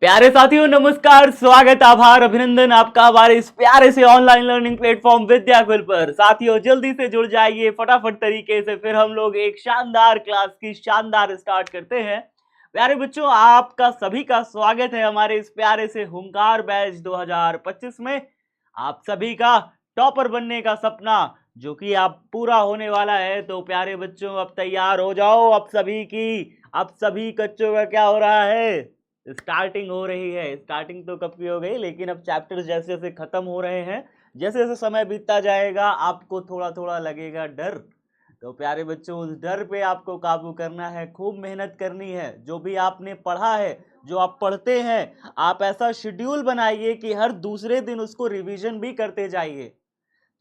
प्यारे साथियों नमस्कार, स्वागत, आभार, अभिनंदन आपका हमारे इस प्यारे से ऑनलाइन लर्निंग प्लेटफॉर्म विद्याकुल पर। साथियों जल्दी से जुड़ जाइए फटाफट तरीके से, फिर हम लोग एक शानदार क्लास की शानदार स्टार्ट करते हैं। प्यारे बच्चों, आपका सभी का स्वागत है हमारे इस प्यारे से हुंकार बैच 2025 में। आप सभी का टॉपर बनने का सपना जो कि आप पूरा होने वाला है। तो प्यारे बच्चों अब तैयार हो जाओ। अब सभी बच्चों का क्या हो रहा है, स्टार्टिंग हो रही है। स्टार्टिंग तो कब की हो गई, लेकिन अब चैप्टर्स जैसे जैसे खत्म हो रहे हैं, जैसे जैसे समय बीतता जाएगा आपको थोड़ा थोड़ा लगेगा डर। तो प्यारे बच्चों उस डर पे आपको काबू करना है, खूब मेहनत करनी है। जो भी आपने पढ़ा है, जो आप पढ़ते हैं, आप ऐसा शेड्यूल बनाइए कि हर दूसरे दिन उसको रिवीजन भी करते जाइए।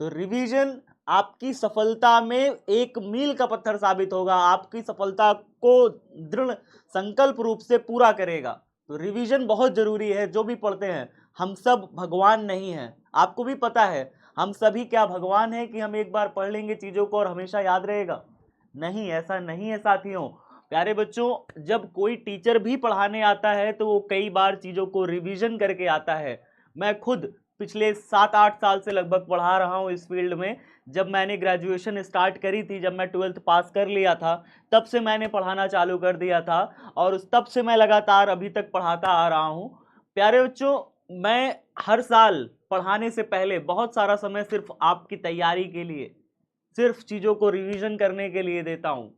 तो रिवीजन आपकी सफलता में एक मील का पत्थर साबित होगा, आपकी सफलता को दृढ़ संकल्प रूप से पूरा करेगा। तो रिवीजन बहुत जरूरी है। जो भी पढ़ते हैं, हम सब भगवान नहीं हैं, आपको भी पता है। हम सभी क्या भगवान हैं कि हम एक बार पढ़ लेंगे चीजों को और हमेशा याद रहेगा? नहीं, ऐसा नहीं है साथियों। प्यारे बच्चों, जब कोई टीचर भी पढ़ाने आता है तो वो कई बार चीजों को रिवीजन करके आता है। मैं खुद पिछले 7-8 साल से लगभग पढ़ा रहा हूँ इस फील्ड में। जब मैंने ग्रेजुएशन स्टार्ट करी थी, जब मैं 12th पास कर लिया था, तब से मैंने पढ़ाना चालू कर दिया था और उस तब से मैं लगातार अभी तक पढ़ाता आ रहा हूँ। प्यारे बच्चों, मैं हर साल पढ़ाने से पहले बहुत सारा समय सिर्फ आपकी तैयारी के लिए, सिर्फ चीज़ों को रिवीजन करने के लिए देता हूँ।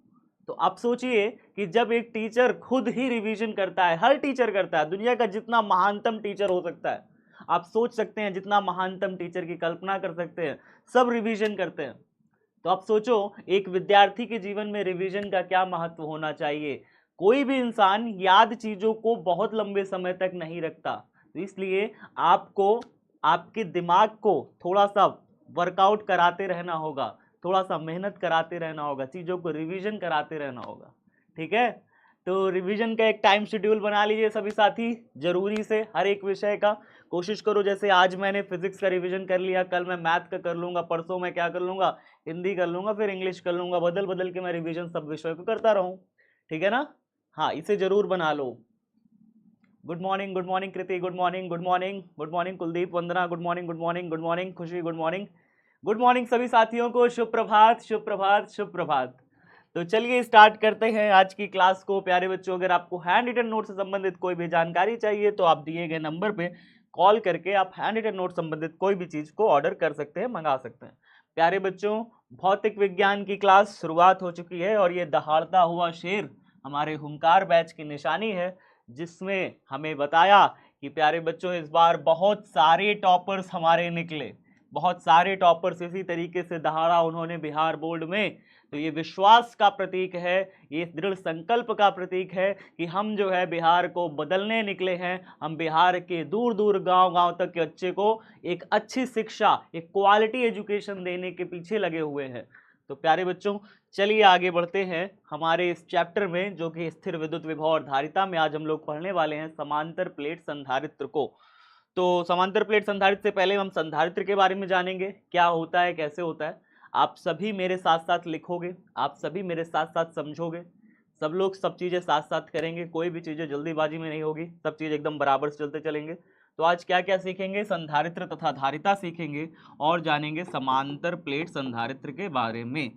तो आप सोचिए कि जब एक टीचर खुद ही रिवीजन करता है, हर टीचर करता है, दुनिया का जितना महानतम टीचर हो सकता है, आप सोच सकते हैं जितना महानतम टीचर की कल्पना कर सकते हैं, सब रिवीजन करते हैं। तो आप सोचो एक विद्यार्थी के जीवन में रिवीजन का क्या महत्व होना चाहिए। कोई भी इंसान याद चीजों को बहुत लंबे समय तक नहीं रखता। तो इसलिए आपको आपके दिमाग को थोड़ा सा वर्कआउट कराते रहना होगा, थोड़ा सा मेहनत कराते रहना होगा, चीजों को रिवीजन कराते रहना होगा। ठीक है? तो रिवीजन का एक टाइम शेड्यूल बना लीजिए सभी साथी, जरूरी से हर एक विषय का। कोशिश करो, जैसे आज मैंने फिजिक्स का रिवीजन कर लिया, कल मैं मैथ का कर लूंगा, परसों मैं क्या कर लूंगा, हिंदी कर लूंगा, फिर इंग्लिश कर लूंगा। बदल बदल के मैं रिवीजन सब विषयों को करता रहूं। ठीक है ना? हाँ, इसे जरूर बना लो। Good morning Kriti, good morning, good morning, good morning Kuldeep, Vandana, good morning, good morning, good morning Khushi, good morning, good morning सभी साथियों को। शुभ प्रभात, शुभ प्रभात, शुभ प्रभात। तो चलिए स्टार्ट करते हैं आज की क्लास को। प्यारे बच्चों, अगर आपको हैंड रिटन नोट से संबंधित कोई भी जानकारी चाहिए तो आप दिए गए नंबर पे कॉल करके आप हैंड रिटन नोट संबंधित कोई भी चीज को ऑर्डर कर सकते हैं, मंगा सकते हैं। प्यारे बच्चों, भौतिक विज्ञान की क्लास शुरुआत हो चुकी है और ये दहाड़ता हुआ शेर हमारे हुंकार बैच की निशानी है, जिसमें हमें बताया कि प्यारे बच्चों इस बार बहुत सारे टॉपर्स हमारे निकले, बहुत सारे टॉपर्स इसी तरीके से दहाड़ा उन्होंने बिहार बोर्ड में। तो ये विश्वास का प्रतीक है, ये दृढ़ संकल्प का प्रतीक है कि हम जो है बिहार को बदलने निकले हैं। हम बिहार के दूर दूर गांव गांव तक के बच्चे को एक अच्छी शिक्षा, एक क्वालिटी एजुकेशन देने के पीछे लगे हुए हैं। तो प्यारे बच्चों, चलिए आगे बढ़ते हैं हमारे इस चैप्टर में, जो कि स्थिर विद्युत विभव और धारिता में आज हम लोग पढ़ने वाले हैं समांतर प्लेट संधारित्र को। तो समांतर प्लेट संधारित्र से पहले हम संधारित्र के बारे में जानेंगे, क्या होता है, कैसे होता है। आप सभी मेरे साथ साथ लिखोगे, आप सभी मेरे साथ साथ समझोगे, सब लोग सब चीज़ें साथ साथ करेंगे, कोई भी चीज़ें जल्दीबाजी में नहीं होगी, सब चीज़ एकदम बराबर से चलते चलेंगे। तो आज क्या क्या सीखेंगे, संधारित्र तथा धारिता सीखेंगे और जानेंगे समांतर प्लेट संधारित्र के बारे में।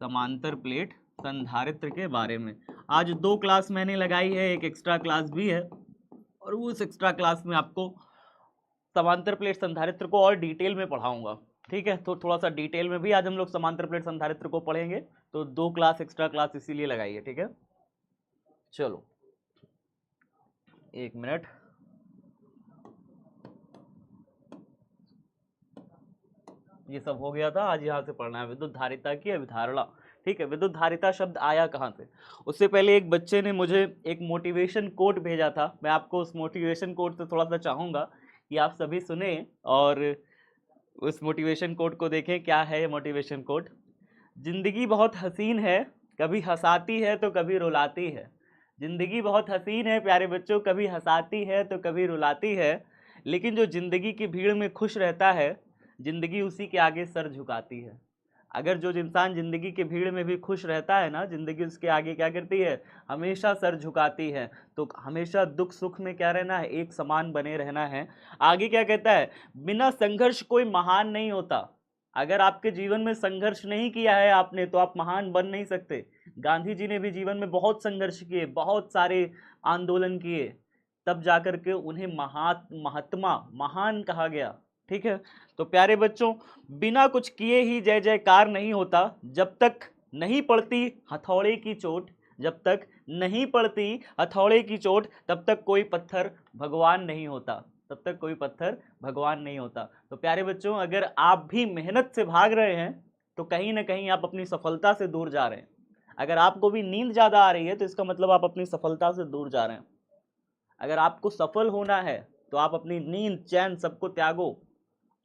समांतर प्लेट संधारित्र के बारे में आज 2 क्लास मैंने लगाई है, एक एक्स्ट्रा क्लास भी है और उस एक्स्ट्रा क्लास में आपको समांतर प्लेट संधारित्र को और डिटेल में पढ़ाऊंगा। ठीक है? तो थोड़ा सा डिटेल में भी आज हम लोग समांतर प्लेट संधारित्र को पढ़ेंगे, तो 2 क्लास एक्स्ट्रा क्लास इसीलिए लगाई है। ठीक है, चलो 1 मिनट। ये सब हो गया था, आज यहाँ से पढ़ना है विद्युत धारिता की अवधारणा। ठीक है, विद्युत धारिता शब्द आया कहाँ से? उससे पहले एक बच्चे ने मुझे एक मोटिवेशन कोट भेजा था, मैं आपको उस मोटिवेशन कोट से थोड़ा सा चाहूँगा कि आप सभी सुने और उस मोटिवेशन कोट को देखें। क्या है ये मोटिवेशन कोट? जिंदगी बहुत हसीन है, कभी हंसाती है तो कभी रुलाती है। जिंदगी बहुत हसीन है प्यारे बच्चों, कभी हंसाती है तो कभी रुलाती है, लेकिन जो जिंदगी की भीड़ में खुश रहता है, जिंदगी उसी के आगे सर झुकाती है। अगर जो इंसान जिंदगी की भीड़ में भी खुश रहता है ना, जिंदगी उसके आगे क्या करती है, हमेशा सर झुकाती है। तो हमेशा दुख सुख में क्या रहना है, एक समान बने रहना है। आगे क्या कहता है, बिना संघर्ष कोई महान नहीं होता। अगर आपके जीवन में संघर्ष नहीं किया है आपने, तो आप महान बन नहीं सकते। गांधी जी ने भी जीवन में बहुत संघर्ष किए, बहुत सारे आंदोलन किए, तब जाकर के उन्हें महात्मा महान कहा गया। ठीक है, तो प्यारे बच्चों, बिना कुछ किए ही जय जयकार नहीं होता। जब तक नहीं पड़ती हथौड़े की चोट, जब तक नहीं पड़ती हथौड़े की चोट, तब तक कोई पत्थर भगवान नहीं होता, तब तक कोई पत्थर भगवान नहीं होता। तो प्यारे बच्चों, अगर आप भी मेहनत से भाग रहे हैं तो कहीं ना कहीं आप अपनी सफलता से दूर जा रहे हैं। अगर आपको भी नींद ज्यादा आ रही है तो इसका मतलब आप अपनी सफलता से दूर जा रहे हैं। अगर आपको सफल होना है तो आप अपनी नींद चैन सबको त्यागो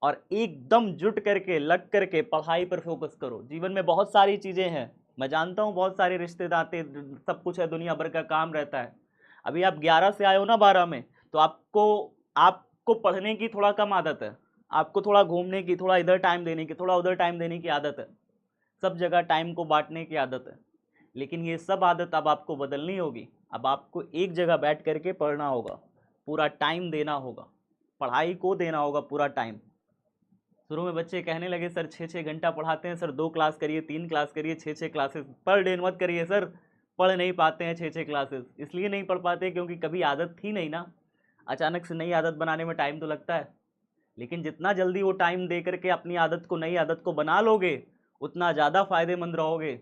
और एकदम जुट करके लग करके पढ़ाई पर फोकस करो। जीवन में बहुत सारी चीजें हैं, मैं जानता हूँ, बहुत सारे रिश्ते नाते सब कुछ है, दुनिया भर का काम रहता है। अभी आप 11 से आए हो ना 12 में, तो आपको पढ़ने की थोड़ा कम आदत है, आपको थोड़ा घूमने की, थोड़ा इधर टाइम देने की, थोड़ा उधर टाइम देने की आदत है, सब जगह टाइम को बांटने की आदत है। लेकिन ये सब आदत अब आपको बदलनी होगी। अब आपको एक जगह बैठ करके पढ़ना होगा, पूरा टाइम देना होगा, पढ़ाई को देना होगा पूरा टाइम। शुरू में बच्चे कहने लगे सर 6-6 घंटा पढ़ाते हैं सर, 2 क्लास करिए, 3 क्लास करिए, 6-6 क्लासेस पर डे मत करिए सर। पढ़ नहीं पाते हैं 6-6 क्लासेस, इसलिए नहीं पढ़ पाते क्योंकि कभी आदत थी नहीं ना। अचानक से नई आदत बनाने में टाइम तो लगता है, लेकिन जितना जल्दी वो टाइम दे करके अपनी आदत को, नई आदत को बना लोगे, उतना ज़्यादा फायदेमंद रहोगे।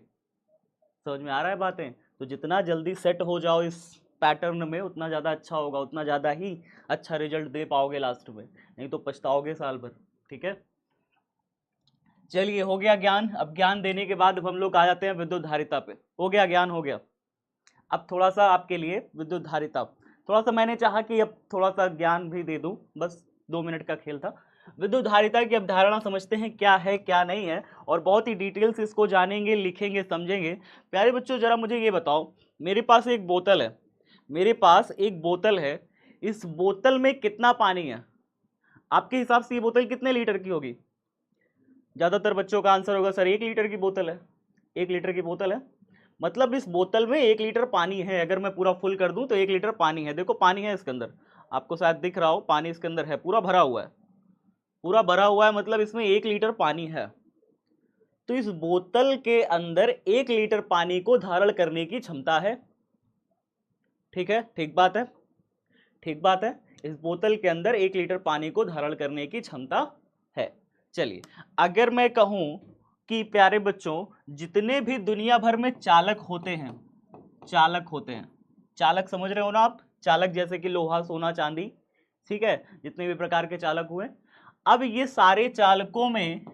समझ में आ रहा है बातें? तो जितना जल्दी सेट हो जाओ इस पैटर्न में, उतना ज़्यादा अच्छा होगा, उतना ज़्यादा ही अच्छा रिजल्ट दे पाओगे लास्ट में, नहीं तो पछताओगे साल भर। ठीक है, चलिए हो गया ज्ञान। अब ज्ञान देने के बाद अब हम लोग आ जाते हैं विद्युत धारिता पे। हो गया ज्ञान, हो गया। अब थोड़ा सा आपके लिए विद्युत धारिता, थोड़ा सा मैंने चाहा कि अब थोड़ा सा ज्ञान भी दे दूं, बस 2 मिनट का खेल था। विद्युत धारिता की अवधारणा समझते हैं क्या है क्या नहीं है, और बहुत ही डिटेल से इसको जानेंगे, लिखेंगे, समझेंगे। प्यारे बच्चों, जरा मुझे ये बताओ, मेरे पास एक बोतल है, मेरे पास एक बोतल है, इस बोतल में कितना पानी है? आपके हिसाब से ये बोतल कितने लीटर की होगी? ज़्यादातर बच्चों का आंसर होगा सर 1 लीटर की बोतल है। 1 लीटर की बोतल है, मतलब इस बोतल में 1 लीटर पानी है। अगर मैं पूरा फुल कर दूं तो 1 लीटर पानी है। देखो पानी है इसके अंदर, आपको शायद दिख रहा हो, पानी इसके अंदर है, पूरा भरा हुआ है, पूरा भरा हुआ है, मतलब इसमें 1 लीटर पानी है। तो इस बोतल के अंदर 1 लीटर पानी को धारण करने की क्षमता है। ठीक है, ठीक बात है, ठीक बात है। इस बोतल के अंदर 1 लीटर पानी को धारण करने की क्षमता है। चलिए, अगर मैं कहूं कि प्यारे बच्चों, जितने भी दुनिया भर में चालक होते हैं, चालक होते हैं, चालक समझ रहे हो ना आप? चालक जैसे कि लोहा, सोना, चांदी, ठीक है, जितने भी प्रकार के चालक हुए। अब ये सारे चालकों में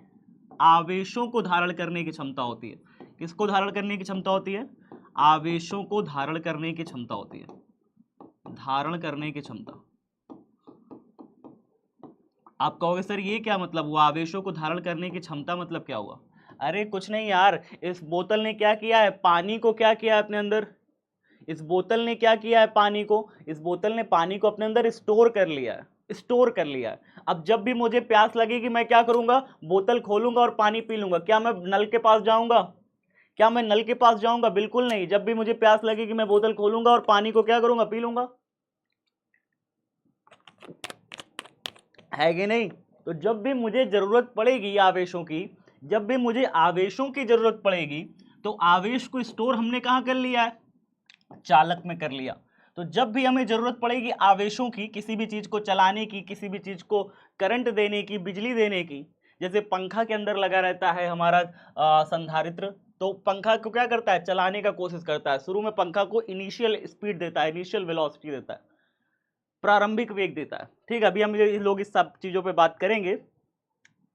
आवेशों को धारण करने की क्षमता होती है। किसको धारण करने की क्षमता होती है? आवेशों को धारण करने की क्षमता होती है, धारण करने की क्षमता। आप कहोगे सर ये क्या मतलब हुआ, आवेशों को धारण करने की क्षमता मतलब क्या हुआ? अरे कुछ नहीं यार, इस बोतल ने क्या किया है, पानी को क्या किया है अपने अंदर, इस बोतल ने क्या किया है, पानी को, इस बोतल ने पानी को अपने अंदर स्टोर कर लिया है, स्टोर कर लिया है। अब जब भी मुझे प्यास लगेगी मैं क्या करूंगा, बोतल खोलूंगा और पानी पी लूंगा। क्या मैं नल के पास जाऊंगा? क्या मैं नल के पास जाऊंगा? बिल्कुल नहीं। जब भी मुझे प्यास लगेगी मैं बोतल खोलूंगा और पानी को क्या करूंगा, पी लूंगा, है कि नहीं? तो जब भी मुझे जरूरत पड़ेगी आवेशों की, जब भी मुझे आवेशों की जरूरत पड़ेगी, तो आवेश को स्टोर हमने कहां कर लिया है, चालक में कर लिया। तो जब भी हमें जरूरत पड़ेगी आवेशों की, किसी भी चीज को चलाने की, किसी भी चीज को करंट देने की, बिजली देने की, जैसे पंखा के अंदर लगा रहता है हमारा संधारित्र, तो पंखा को क्या करता है, चलाने का कोशिश करता है। शुरू में पंखा को इनिशियल स्पीड देता है, इनिशियल वेलोसिटी देता है, प्रारंभिक वेग देता है। ठीक है, अभी हम लोग इस सब चीजों पे बात करेंगे।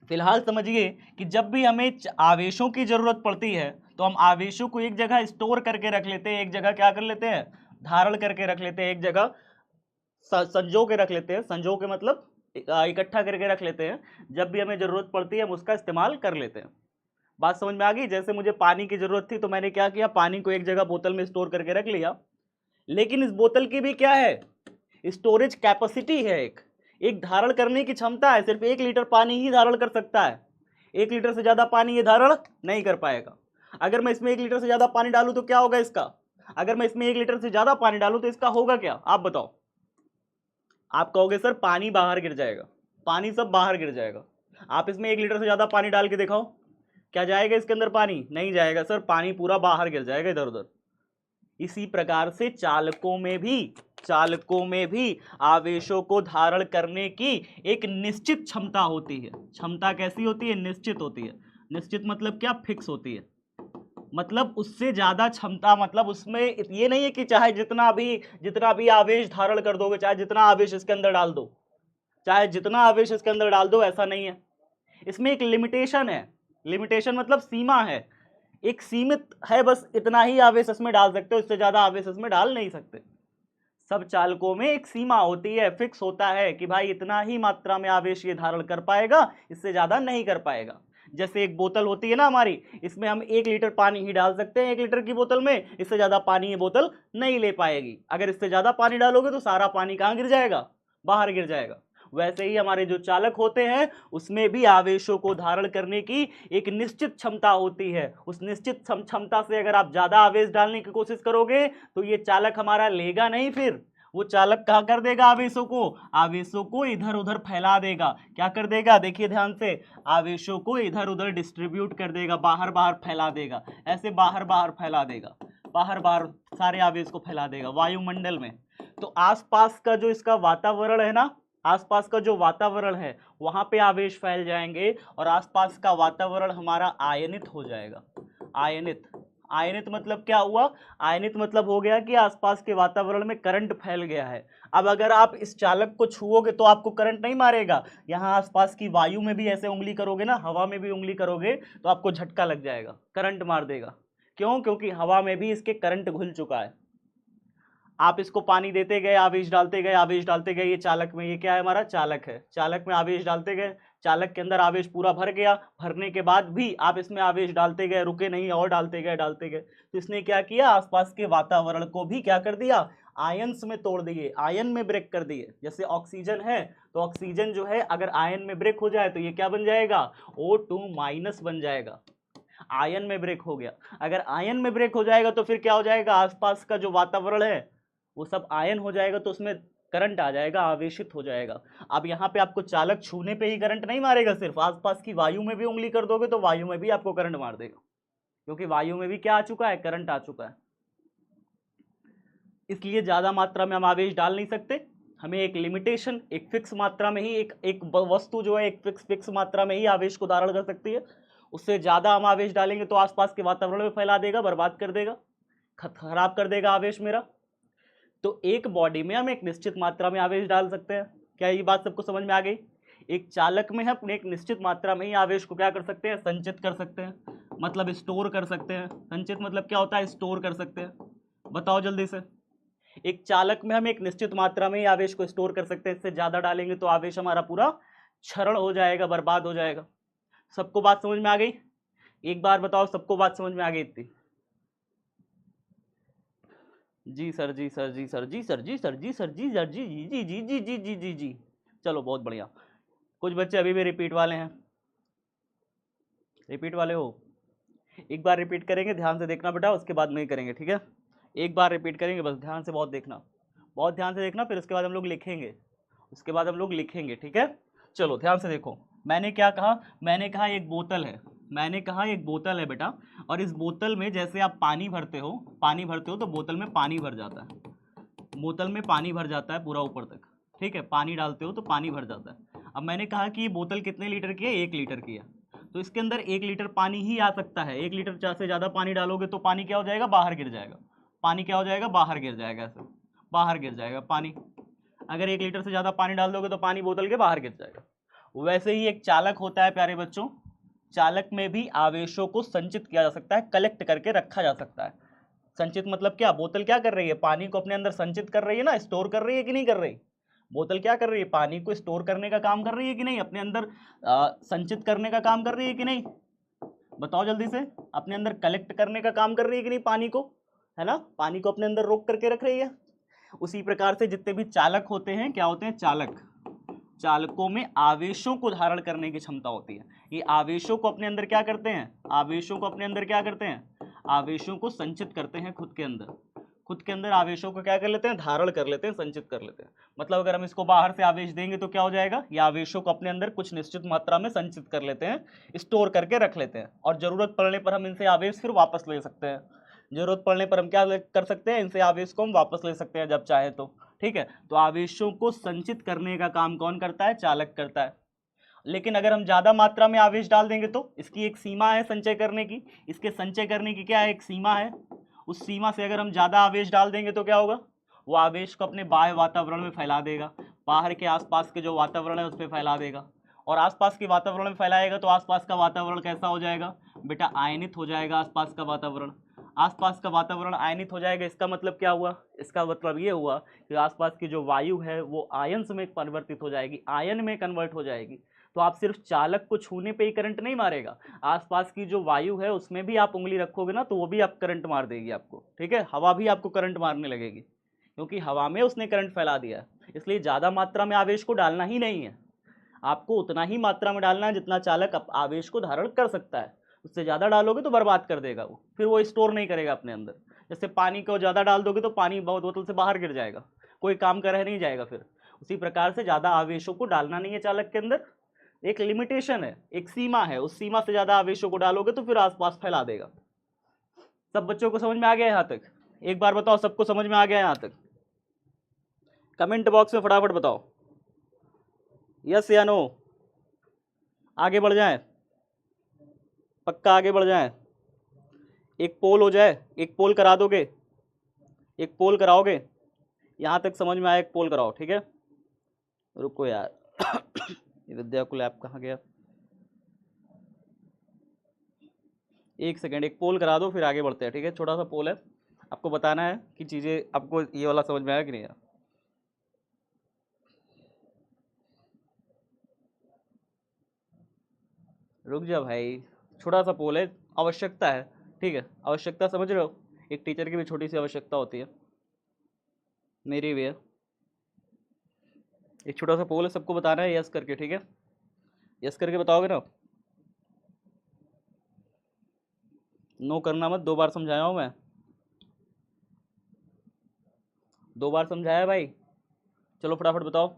फिलहाल समझिए कि जब भी हमें आवेशों की जरूरत पड़ती है तो हम आवेशों को एक जगह स्टोर करके रख लेते हैं, एक जगह क्या कर लेते हैं, धारण करके रख लेते हैं, एक जगह संजो के रख लेते हैं। संजो के मतलब इकट्ठा करके रख लेते हैं, जब भी हमें जरूरत पड़ती है हम उसका इस्तेमाल कर लेते हैं। बात समझ में आ गई? जैसे मुझे पानी की जरूरत थी तो मैंने क्या किया, पानी को एक जगह बोतल में स्टोर करके रख लिया। लेकिन इस बोतल की भी क्या है, स्टोरेज कैपेसिटी है, एक धारण करने की क्षमता है। सिर्फ 1 लीटर पानी ही धारण कर सकता है, 1 लीटर से ज्यादा पानी ये धारण नहीं कर पाएगा। अगर मैं इसमें 1 लीटर से ज्यादा पानी डालूं तो क्या होगा इसका? अगर मैं इसमें 1 लीटर से ज्यादा पानी डालूं तो इसका होगा क्या, आप बताओ? आप कहोगे सर पानी बाहर गिर जाएगा, पानी सब बाहर गिर जाएगा। आप इसमें 1 लीटर से ज्यादा पानी डाल के दिखाओ, क्या जाएगा इसके अंदर? पानी नहीं जाएगा सर, पानी पूरा बाहर गिर जाएगा इधर उधर। इसी प्रकार से चालकों में भी आवेशों को धारण करने की एक निश्चित क्षमता होती है। क्षमता कैसी होती है? निश्चित होती है। निश्चित मतलब क्या? फिक्स होती है। मतलब उससे ज्यादा क्षमता, मतलब उसमें ये नहीं है कि चाहे जितना भी आवेश धारण कर दोगे, चाहे जितना आवेश इसके अंदर डाल दो, ऐसा नहीं है। इसमें एक लिमिटेशन है। लिमिटेशन मतलब सीमा है, एक सीमित है, बस इतना ही आवेश इसमें डाल सकते हो, इससे ज्यादा आवेश इसमें डाल नहीं सकते। सब चालकों में एक सीमा होती है, फिक्स होता है कि भाई इतना ही मात्रा में आवेश ये धारण कर पाएगा, इससे ज्यादा नहीं कर पाएगा। जैसे एक बोतल होती है ना हमारी, इसमें हम 1 लीटर पानी ही डाल सकते हैं 1 लीटर की बोतल में, इससे ज्यादा पानी ये बोतल नहीं ले पाएगी। अगर इससे ज्यादा पानी डालोगे तो सारा पानी कहाँ गिर जाएगा? बाहर गिर जाएगा। वैसे ही हमारे जो चालक होते हैं उसमें भी आवेशों को धारण करने की एक निश्चित क्षमता होती है। उस निश्चित क्षमता से अगर आप ज्यादा आवेश डालने की कोशिश करोगे तो ये चालक हमारा लेगा नहीं, फिर वो चालक क्या कर देगा? आवेशों को इधर उधर फैला देगा। क्या कर देगा? देखिए ध्यान से, आवेशों को इधर उधर डिस्ट्रीब्यूट कर देगा, बाहर बाहर फैला देगा। ऐसे बाहर बाहर फैला देगा, बाहर बाहर सारे आवेश को फैला देगा वायुमंडल में। तो आसपास का जो इसका वातावरण है ना, आसपास का जो वातावरण है वहां पे आवेश फैल जाएंगे और आसपास का वातावरण हमारा आयनित हो जाएगा। आयनित मतलब क्या हुआ? आयनित मतलब हो गया कि आसपास के वातावरण में करंट फैल गया है। अब अगर आप इस चालक को छुओगे तो आपको करंट नहीं मारेगा, यहाँ आसपास की वायु में भी ऐसे उंगली करोगे ना, हवा में भी उंगली करोगे तो आपको झटका लग जाएगा, करंट मार देगा। क्यों? क्योंकि हवा में भी इसके करंट घुल चुका है। आप इसको पानी देते गए, आवेश डालते गए, ये चालक में, ये क्या है? हमारा चालक है। चालक में आवेश डालते गए, चालक के अंदर आवेश पूरा भर गया, भरने के बाद भी आप इसमें आवेश डालते गए, रुके नहीं और डालते गए। तो इसने क्या किया? आसपास के वातावरण को भी क्या कर दिया? आयन्स में तोड़ दिए, आयन में ब्रेक कर दिए। जैसे ऑक्सीजन है तो ऑक्सीजन जो है अगर आयन में ब्रेक हो जाए तो ये क्या बन जाएगा? O2- बन जाएगा। आयन में ब्रेक हो गया। अगर आयन में ब्रेक हो जाएगा तो फिर क्या हो जाएगा? आसपास का जो वातावरण है वो सब आयन हो जाएगा, तो उसमें करंट आ जाएगा, आवेशित हो जाएगा। अब यहाँ पे आपको चालक छूने पे ही करंट नहीं मारेगा, सिर्फ आसपास की वायु में भी उंगली कर दोगे तो वायु में भी आपको करंट मार देगा, क्योंकि वायु में भी क्या आ चुका है? करंट आ चुका है। इसलिए ज्यादा मात्रा में हम आवेश डाल नहीं सकते। हमें एक लिमिटेशन, एक फिक्स मात्रा में ही, एक वस्तु जो है एक फिक्स मात्रा में ही आवेश को धारण कर सकती है। उससे ज्यादा हम आवेश डालेंगे तो आसपास के वातावरण में फैला देगा, बर्बाद कर देगा, खराब कर देगा आवेश मेरा। तो एक बॉडी में हम एक निश्चित मात्रा में आवेश डाल सकते हैं। क्या ये बात सबको समझ में आ गई? एक चालक में हम एक निश्चित मात्रा में ही आवेश को क्या कर सकते हैं? संचित कर सकते हैं, मतलब स्टोर कर सकते हैं। संचित मतलब क्या होता है? स्टोर कर सकते हैं। बताओ जल्दी से। एक चालक में हम एक निश्चित मात्रा में ही आवेश को स्टोर कर सकते हैं, इससे ज्यादा डालेंगे तो आवेश हमारा पूरा क्षरण हो जाएगा, बर्बाद हो जाएगा। सबको बात समझ में आ गई? एक बार बताओ, सबको बात समझ में आ गई इतनी? जी सर, जी सर, जी सर, जी सर, जी सर, जी सर, जी सर, जी जी जी जी जी जी जी जी जी। चलो बहुत बढ़िया। कुछ बच्चे अभी भी रिपीट वाले हैं। रिपीट वाले हो? एक बार रिपीट करेंगे, ध्यान से देखना बेटा, उसके बाद नहीं करेंगे, ठीक है? एक बार रिपीट करेंगे बस, ध्यान से बहुत देखना, बहुत ध्यान से देखना, फिर उसके बाद हम लोग लिखेंगे, ठीक है? चलो ध्यान से देखो। मैंने क्या कहा? मैंने कहा एक बोतल है, बेटा, और इस बोतल में जैसे आप पानी भरते हो तो बोतल में पानी भर जाता है, पूरा ऊपर तक, ठीक है? पानी डालते हो तो पानी भर जाता है। अब मैंने कहा कि ये बोतल कितने लीटर की है? 1 लीटर की है। तो इसके अंदर 1 लीटर पानी ही आ सकता है। 1 लीटर से ज़्यादा पानी डालोगे तो पानी क्या हो जाएगा? बाहर गिर जाएगा। ऐसे बाहर गिर जाएगा पानी। अगर 1 लीटर से ज़्यादा पानी डाल दोगे तो पानी बोतल के बाहर गिर जाएगा। वैसे ही एक चालक होता है प्यारे बच्चों, चालक में भी आवेशों को संचित किया जा सकता है, कलेक्ट करके रखा जा सकता है। संचित मतलब क्या? बोतल क्या कर रही है? पानी को अपने अंदर संचित कर रही है ना, स्टोर कर रही है कि नहीं कर रही? बोतल क्या कर रही है? पानी को स्टोर करने का काम कर रही है कि नहीं? अपने अंदर संचित करने का काम कर रही है कि नहीं? बताओ जल्दी से। अपने अंदर कलेक्ट करने का काम कर रही है कि नहीं पानी को? है ना? पानी को अपने अंदर रोक करके रख रही है। उसी प्रकार से जितने भी चालक होते हैं, क्या होते हैं? चालक। चालकों में आवेशों को धारण करने की क्षमता होती है। ये आवेशों को अपने अंदर क्या करते हैं, आवेशों को अपने अंदर क्या करते हैं, आवेशों को संचित करते हैं खुद के अंदर। खुद के अंदर आवेशों को क्या कर लेते हैं, धारण कर लेते हैं, संचित कर लेते हैं। मतलब अगर हम इसको बाहर से आवेश देंगे तो क्या हो जाएगा, ये आवेशों को अपने अंदर कुछ निश्चित मात्रा में संचित कर लेते हैं, स्टोर करके रख लेते हैं, और जरूरत पड़ने पर हम इनसे आवेश फिर वापस ले सकते हैं। जरूरत पड़ने पर हम क्या कर सकते हैं, इनसे आवेश को हम वापस ले सकते हैं जब चाहे तो। ठीक है, तो आवेशों को संचित करने का काम कौन करता है, चालक करता है। लेकिन अगर हम ज्यादा मात्रा में आवेश डाल देंगे तो इसकी एक सीमा है संचय करने की, इसके संचय करने की क्या है, एक सीमा है। उस सीमा से अगर हम ज्यादा आवेश डाल देंगे तो क्या होगा, वो आवेश को अपने बाह्य वातावरण में फैला देगा, बाहर के आसपास के जो वातावरण है उस पर फैला देगा, और आसपास के वातावरण में फैलाएगा तो आसपास का वातावरण कैसा हो जाएगा बेटा, आयनित हो जाएगा। आसपास का वातावरण, आसपास का वातावरण आयनित हो जाएगा। इसका मतलब क्या हुआ, इसका मतलब ये हुआ कि आसपास की जो वायु है वो आयंस में परिवर्तित हो जाएगी, आयन में कन्वर्ट हो जाएगी। तो आप सिर्फ चालक को छूने पे ही करंट नहीं मारेगा, आसपास की जो वायु है उसमें भी आप उंगली रखोगे ना तो वो भी आप करंट मार देगी आपको। ठीक है, हवा भी आपको करंट मारने लगेगी, क्योंकि हवा में उसने करंट फैला दिया है। इसलिए ज़्यादा मात्रा में आवेश को डालना ही नहीं है, आपको उतना ही मात्रा में डालना है जितना चालक आवेश को धारण कर सकता है। उससे ज़्यादा डालोगे तो बर्बाद कर देगा वो, फिर वो स्टोर नहीं करेगा अपने अंदर। जैसे पानी को ज़्यादा डाल दोगे तो पानी बहुत बोतल से बाहर गिर जाएगा, कोई काम का रह नहीं जाएगा फिर। उसी प्रकार से ज़्यादा आवेशों को डालना नहीं है चालक के अंदर, एक लिमिटेशन है, एक सीमा है, उस सीमा से ज़्यादा आवेशों को डालोगे तो फिर आसपास फैला देगा। सब बच्चों को समझ में आ गया यहाँ तक, एक बार बताओ सबको समझ में आ गया यहाँ तक, कमेंट बॉक्स में फटाफट बताओ यस या नो। आगे बढ़ जाएं, पक्का आगे बढ़ जाएं, एक पोल हो जाए, एक पोल करा दोगे, एक पोल कराओगे, यहाँ तक समझ में आया, एक पोल कराओ। ठीक है, रुको यार ये विद्याकुल ऐप कहाँ गया, एक सेकेंड, एक पोल करा दो फिर आगे बढ़ते हैं। ठीक है, छोटा सा पोल है, आपको बताना है कि चीज़ें आपको ये वाला समझ में आया कि नहीं आया। रुक जा भाई, छोटा सा पोल है, आवश्यकता है। ठीक है, आवश्यकता समझ रहे हो, एक टीचर की भी छोटी सी आवश्यकता होती है, मेरी भी है। एक छोटा सा पोल है, सबको बताना है यस करके। ठीक है, यस करके बताओगे ना, नो करना मत। 2 बार समझाया हूँ मैं, 2 बार समझाया भाई, चलो फटाफट बताओ।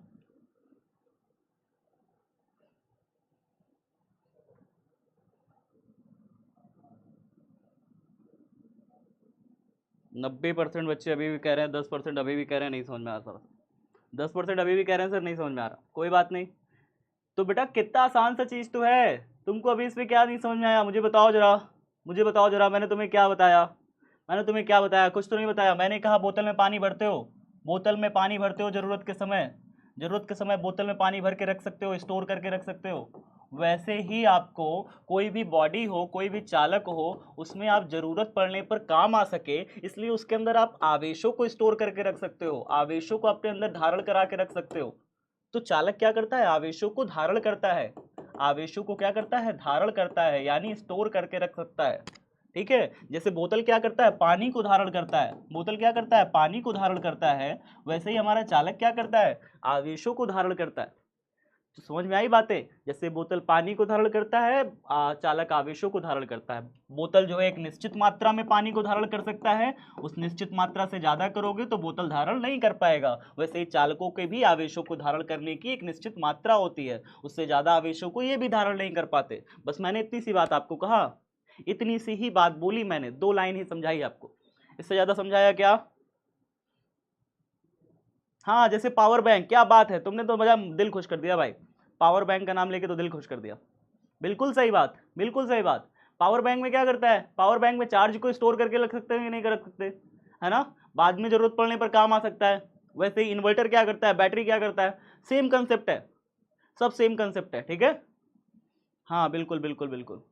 नब्बे % बच्चे अभी भी कह रहे हैं, 10% अभी भी कह रहे हैं नहीं समझ में आ रहा। 10% अभी भी कह रहे हैं सर नहीं समझ में आ रहा, कोई बात नहीं। तो बेटा कितना आसान सा चीज़ तो है, तुमको अभी इसमें क्या नहीं समझ में आया, मुझे बताओ जरा, मुझे बताओ जरा, मैंने तुम्हें क्या बताया, मैंने तुम्हें क्या बताया, कुछ तो नहीं बताया। मैंने कहा बोतल में पानी भरते हो, बोतल में पानी भरते हो ज़रूरत के समय, ज़रूरत के समय बोतल में पानी भर के रख सकते हो, स्टोर करके रख सकते हो। वैसे ही आपको कोई भी बॉडी हो, कोई भी चालक हो, उसमें आप ज़रूरत पड़ने पर काम आ सके, इसलिए उसके अंदर आप आवेशों को स्टोर करके रख सकते हो, आवेशों को अपने अंदर धारण करा के रख सकते हो। तो चालक क्या करता है, आवेशों को धारण करता है, आवेशों को क्या करता है, धारण करता है, यानी स्टोर करके रख सकता है। ठीक है, जैसे बोतल क्या करता है, पानी को धारण करता है, बोतल क्या करता है, पानी को धारण करता है, वैसे ही हमारा चालक क्या करता है, आवेशों को धारण करता है। तो समझ में आई बातें, जैसे बोतल पानी को धारण करता है, चालक आवेशों को धारण करता है। बोतल जो है एक निश्चित मात्रा में पानी को धारण कर सकता है, उस निश्चित मात्रा से ज्यादा करोगे तो बोतल धारण नहीं कर पाएगा। वैसे ही चालकों के भी आवेशों को धारण करने की एक निश्चित मात्रा होती है, उससे ज्यादा आवेशों को ये भी धारण नहीं कर पाते। बस मैंने इतनी सी बात आपको कहा, इतनी सी ही बात बोली मैंने, 2 लाइन ही समझाई आपको, इससे ज्यादा समझाया क्या। हाँ, जैसे पावर बैंक, क्या बात है, तुमने तो मजा दिल खुश कर दिया भाई, पावर बैंक का नाम लेके तो दिल खुश कर दिया। बिल्कुल सही बात, बिल्कुल सही बात। पावर बैंक में क्या करता है, पावर बैंक में चार्ज को स्टोर करके रख सकते हैं कि नहीं कर सकते, है ना, बाद में जरूरत पड़ने पर काम आ सकता है। वैसे ही इन्वर्टर क्या करता है, बैटरी क्या करता है, सेम कंसेप्ट है, सब सेम कंसेप्ट है। ठीक है, हाँ बिल्कुल बिल्कुल बिल्कुल।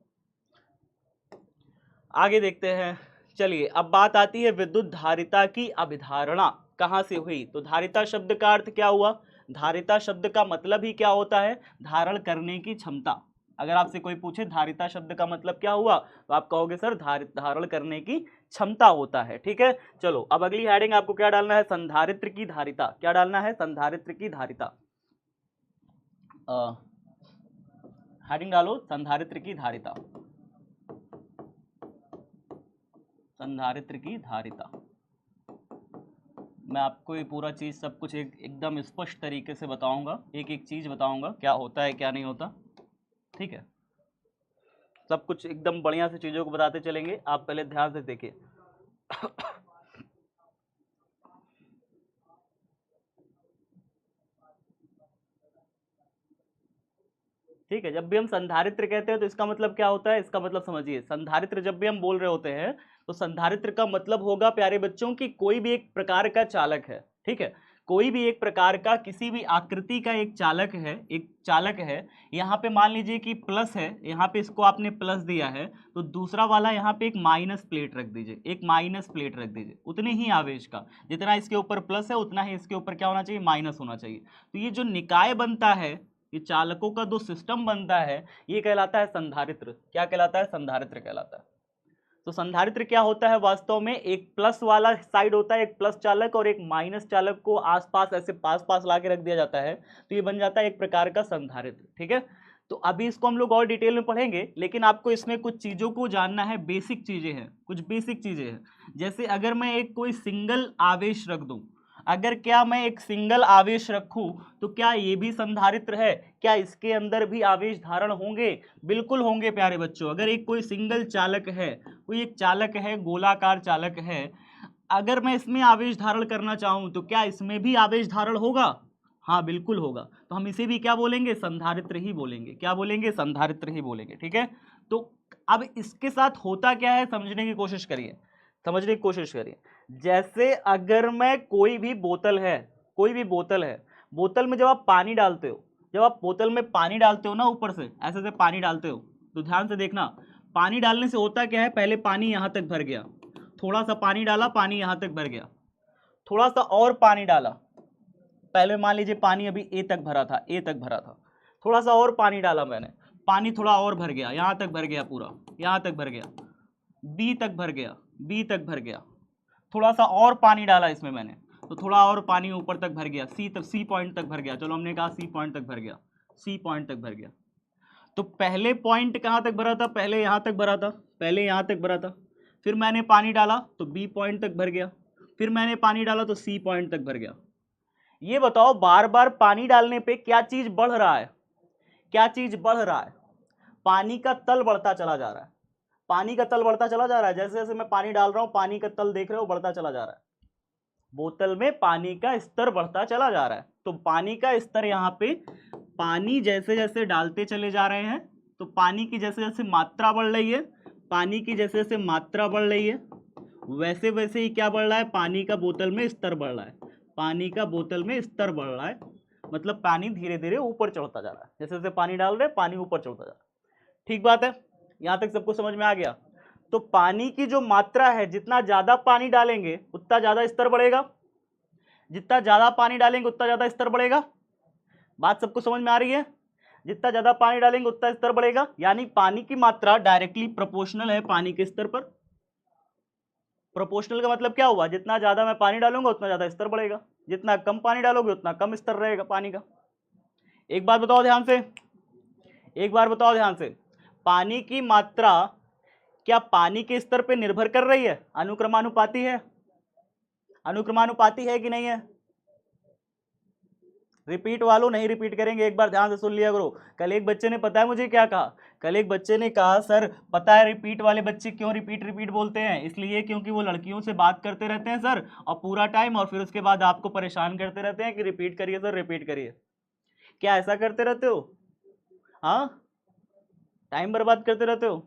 आगे देखते हैं, चलिए अब बात आती है विद्युत धारिता की अभिधारणा कहाँ से हुई। तो धारिता शब्द का अर्थ क्या हुआ, धारिता शब्द का मतलब ही क्या होता है, धारण करने की क्षमता। अगर आपसे कोई पूछे धारिता शब्द का मतलब क्या हुआ तो आप कहोगे सर धारण करने की क्षमता होता है। ठीक है, चलो अब अगली हेडिंग आपको क्या डालना है, संधारित्र की धारिता। क्या डालना है, संधारित्र की धारिता। हेडिंग डालो संधारित्र की धारिता, संधारित्र की धारिता। मैं आपको ये पूरा चीज सब कुछ एकदम स्पष्ट तरीके से बताऊंगा, एक एक चीज बताऊंगा क्या होता है क्या नहीं होता, ठीक है। सब कुछ एकदम बढ़िया से चीजों को बताते चलेंगे, आप पहले ध्यान से देखिए। ठीक है, जब भी हम संधारित्र कहते हैं तो इसका मतलब क्या होता है, इसका मतलब समझिए। संधारित्र जब भी हम बोल रहे होते हैं तो संधारित्र का मतलब होगा प्यारे बच्चों की कोई भी एक प्रकार का चालक है, ठीक है। कोई भी एक प्रकार का किसी भी आकृति का एक चालक है, एक चालक है। यहाँ पे मान लीजिए कि प्लस है, यहाँ पे इसको आपने प्लस दिया है तो दूसरा वाला यहाँ पे एक माइनस प्लेट रख दीजिए, एक माइनस प्लेट रख दीजिए। उतने ही आवेश का, जितना इसके ऊपर प्लस है उतना ही इसके ऊपर क्या होना चाहिए, माइनस होना चाहिए। तो ये जो निकाय बनता है, ये चालकों का जो सिस्टम बनता है, ये कहलाता है संधारित्र। क्या कहलाता है, संधारित्र कहलाता है। तो संधारित्र क्या होता है, वास्तव में एक प्लस वाला साइड होता है, एक प्लस चालक, और एक माइनस चालक को आसपास ऐसे पास पास ला के रख दिया जाता है, तो ये बन जाता है एक प्रकार का संधारित्र, ठीक है। तो अभी इसको हम लोग और डिटेल में पढ़ेंगे, लेकिन आपको इसमें कुछ चीजों को जानना है, बेसिक चीजें हैं, कुछ बेसिक चीजें हैं। जैसे अगर मैं एक कोई सिंगल आवेश रख दूं, अगर क्या मैं एक सिंगल आवेश रखूं तो क्या ये भी संधारित्र है, क्या इसके अंदर भी आवेश धारण होंगे, बिल्कुल होंगे प्यारे बच्चों। अगर एक कोई सिंगल चालक है, कोई एक चालक है, गोलाकार चालक है, अगर मैं इसमें आवेश धारण करना चाहूं तो क्या इसमें भी आवेश धारण होगा, हाँ बिल्कुल होगा। तो हम इसे भी क्या बोलेंगे, संधारित्र ही बोलेंगे। क्या बोलेंगे, संधारित्र ही बोलेंगे, ठीक है। तो अब इसके साथ होता क्या है समझने की कोशिश करिए, समझने की कोशिश करिए। जैसे अगर मैं कोई भी बोतल है, कोई भी बोतल है, बोतल में जब आप पानी डालते हो, जब आप बोतल में पानी डालते हो ना, ऊपर से ऐसे से पानी डालते हो, तो ध्यान से देखना, पानी डालने से होता क्या है, पहले पानी यहां तक भर गया, थोड़ा सा पानी डाला, पानी यहां तक भर गया, थोड़ा सा और पानी डाला, पहले मान लीजिए पानी अभी ए तक भरा था, ए तक भरा था, थोड़ा सा और पानी डाला मैंने, पानी थोड़ा और भर गया, यहां तक भर गया, पूरा यहां तक भर गया, बी तक भर गया, बी तक भर गया, थोड़ा सा और पानी डाला इसमें मैंने, तो थोड़ा और पानी ऊपर तक भर गया, सी तक, सी पॉइंट तक भर गया, चलो हमने कहा सी पॉइंट तक भर गया, सी पॉइंट तक भर गया। तो पहले पॉइंट कहाँ तक भरा था, पहले यहाँ तक भरा था, पहले यहाँ तक भरा था, फिर मैंने पानी डाला तो बी पॉइंट तक भर गया, फिर मैंने पानी डाला तो सी पॉइंट तक भर गया। ये बताओ बार बार पानी डालने पे क्या चीज बढ़ रहा है, क्या चीज बढ़ रहा है, पानी का तल बढ़ता चला जा रहा है, पानी का तल बढ़ता चला जा रहा है। जैसे जैसे मैं पानी डाल रहा हूं, पानी का तल देख रहे हो बढ़ता चला जा रहा है, बोतल में पानी का स्तर बढ़ता चला जा रहा है। तो पानी का स्तर यहाँ पे, पानी जैसे जैसे डालते चले जा रहे हैं तो पानी की जैसे जैसे मात्रा बढ़ रही है, पानी की जैसे जैसे मात्रा बढ़ रही है, वैसे वैसे ही क्या बढ़ रहा है, पानी का बोतल में स्तर बढ़ रहा है, पानी का बोतल में स्तर बढ़ रहा है, मतलब पानी धीरे धीरे ऊपर चढ़ता जा रहा है, जैसे जैसे पानी डाल रहे हैं पानी ऊपर चढ़ता जा रहा है। ठीक बात है, यहां तक सबको समझ में आ गया। तो पानी की जो मात्रा है, जितना ज्यादा पानी डालेंगे उतना ज्यादा स्तर बढ़ेगा, जितना ज्यादा पानी डालेंगे उतना ज्यादा स्तर बढ़ेगा। बात सबको समझ में आ रही है, जितना ज्यादा पानी डालेंगे उतना स्तर बढ़ेगा, यानी पानी की मात्रा डायरेक्टली प्रोपोर्शनल है पानी के स्तर पर। प्रोपोर्शनल का मतलब क्या हुआ, जितना ज्यादा मैं पानी डालूंगा उतना ज्यादा स्तर बढ़ेगा, जितना कम पानी डालोगे उतना कम स्तर रहेगा पानी का। एक बात बताओ ध्यान से, एक बार बताओ ध्यान से, पानी की मात्रा क्या पानी के स्तर पर निर्भर कर रही है, अनुक्रमानुपाती है, अनुक्रमानुपाती है कि नहीं है। रिपीट वालों नहीं रिपीट करेंगे, एक बार ध्यान से सुन लिया करो। कल एक बच्चे ने, पता है मुझे क्या कहा, कल एक बच्चे ने कहा सर पता है रिपीट वाले बच्चे क्यों रिपीट रिपीट बोलते हैं, इसलिए क्योंकि वो लड़कियों से बात करते रहते हैं सर और पूरा टाइम, और फिर उसके बाद आपको परेशान करते रहते हैं कि रिपीट करिए सर, रिपीट करिए। क्या ऐसा करते रहते हो, हाँ टाइम बर्बाद करते रहते हो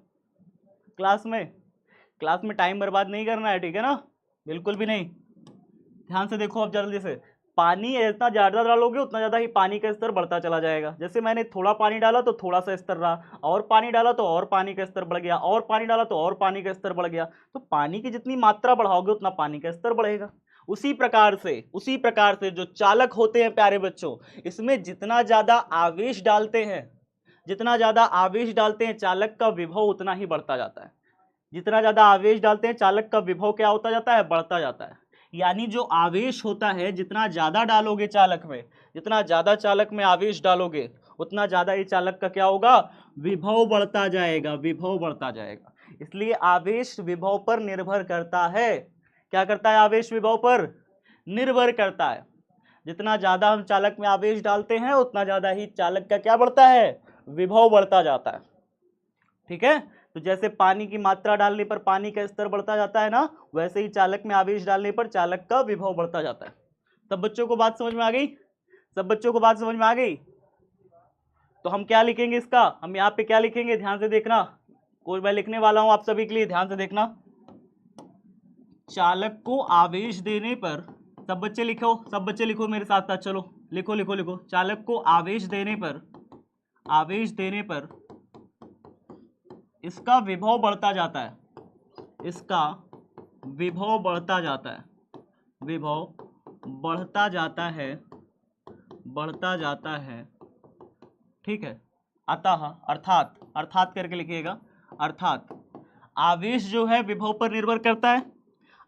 क्लास में, क्लास में टाइम बर्बाद नहीं करना है, ठीक है ना, बिल्कुल भी नहीं। ध्यान से देखो अब जल्दी से, पानी जितना ज़्यादा डालोगे उतना ज़्यादा ही पानी का स्तर बढ़ता चला जाएगा। जैसे मैंने थोड़ा पानी डाला तो थोड़ा सा स्तर रहा, और पानी डाला तो और पानी का स्तर बढ़ गया, और पानी डाला तो और पानी का स्तर बढ़ गया। तो पानी की जितनी मात्रा बढ़ाओगे उतना पानी का स्तर बढ़ेगा। उसी प्रकार से जो चालक होते हैं प्यारे बच्चों, इसमें जितना ज़्यादा आवेश डालते हैं, जितना ज़्यादा आवेश डालते हैं चालक का विभव उतना ही बढ़ता जाता है। जितना ज़्यादा आवेश डालते हैं चालक का विभव क्या होता जाता है, बढ़ता जाता है। यानी जो आवेश होता है, जितना ज्यादा डालोगे चालक में, जितना ज्यादा चालक में आवेश डालोगे उतना ज्यादा ये चालक का क्या होगा, विभव बढ़ता जाएगा, विभव बढ़ता जाएगा। इसलिए आवेश विभव पर निर्भर करता है। क्या करता है, आवेश विभव पर निर्भर करता है। जितना ज्यादा हम चालक में आवेश डालते हैं उतना ज्यादा ही चालक का क्या बढ़ता है, विभव बढ़ता जाता है। ठीक है, तो जैसे पानी की मात्रा डालने पर पानी का स्तर बढ़ता जाता है ना, वैसे ही चालक में आवेश डालने पर चालक का विभव बढ़ता जाता है। सब बच्चों को बात समझ में आ गई, सब बच्चों को बात समझ में आ गई। तो हम क्या लिखेंगे इसका, हम यहाँ पे क्या लिखेंगे, ध्यान से देखना, कोई मैं लिखने वाला हूं आप सभी के लिए, ध्यान से देखना। चालक को आवेश देने पर, सब बच्चे लिखो, सब बच्चे लिखो मेरे साथ साथ, चलो लिखो लिखो लिखो। चालक को आवेश देने पर, आवेश देने पर इसका विभव बढ़ता जाता है, इसका विभव बढ़ता जाता है, विभव बढ़ता जाता है, बढ़ता जाता है। ठीक है, अतः, अर्थात, अर्थात करके लिखिएगा, अर्थात आवेश जो है विभव पर निर्भर करता है,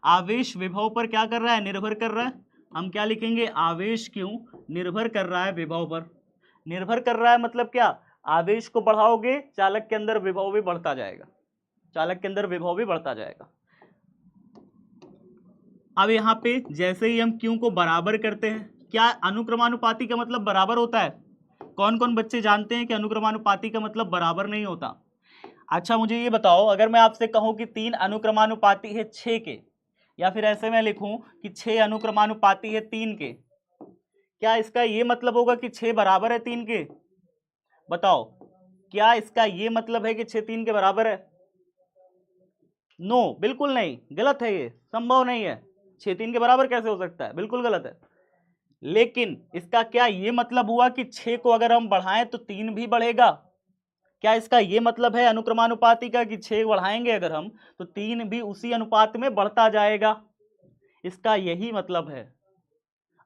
आवेश विभव पर क्या कर रहा है, निर्भर कर रहा है। हम क्या लिखेंगे, आवेश क्यों निर्भर कर रहा है विभव पर। निर्भर कर रहा है मतलब क्या, आवेश को बढ़ाओगे चालक के अंदर विभव भी बढ़ता जाएगा, चालक के अंदर विभव भी बढ़ता जाएगा। अब यहाँ पे जैसे ही हम क्यों को बराबर करते हैं, क्या अनुक्रमानुपाती का मतलब बराबर होता है, कौन कौन बच्चे जानते हैं कि अनुक्रमानुपाती का मतलब बराबर नहीं होता। अच्छा मुझे ये बताओ, अगर मैं आपसे कहूं कि 3 अनुक्रमानुपाती है 6 के, या फिर ऐसे मैं लिखूं कि 6 अनुक्रमानुपाती है 3 के, क्या इसका ये मतलब होगा कि 6 बराबर है 3 के, बताओ क्या इसका ये मतलब है कि 6 3 के बराबर है। नो, बिल्कुल नहीं, गलत है, ये संभव नहीं है। 6 3 के बराबर कैसे हो सकता है, बिल्कुल गलत है। लेकिन इसका क्या ये मतलब हुआ कि 6 को अगर हम बढ़ाएं तो 3 भी बढ़ेगा, क्या इसका ये मतलब है अनुक्रमानुपाती का कि 6 बढ़ाएंगे अगर हम तो 3 भी उसी अनुपात में बढ़ता जाएगा, इसका यही मतलब है।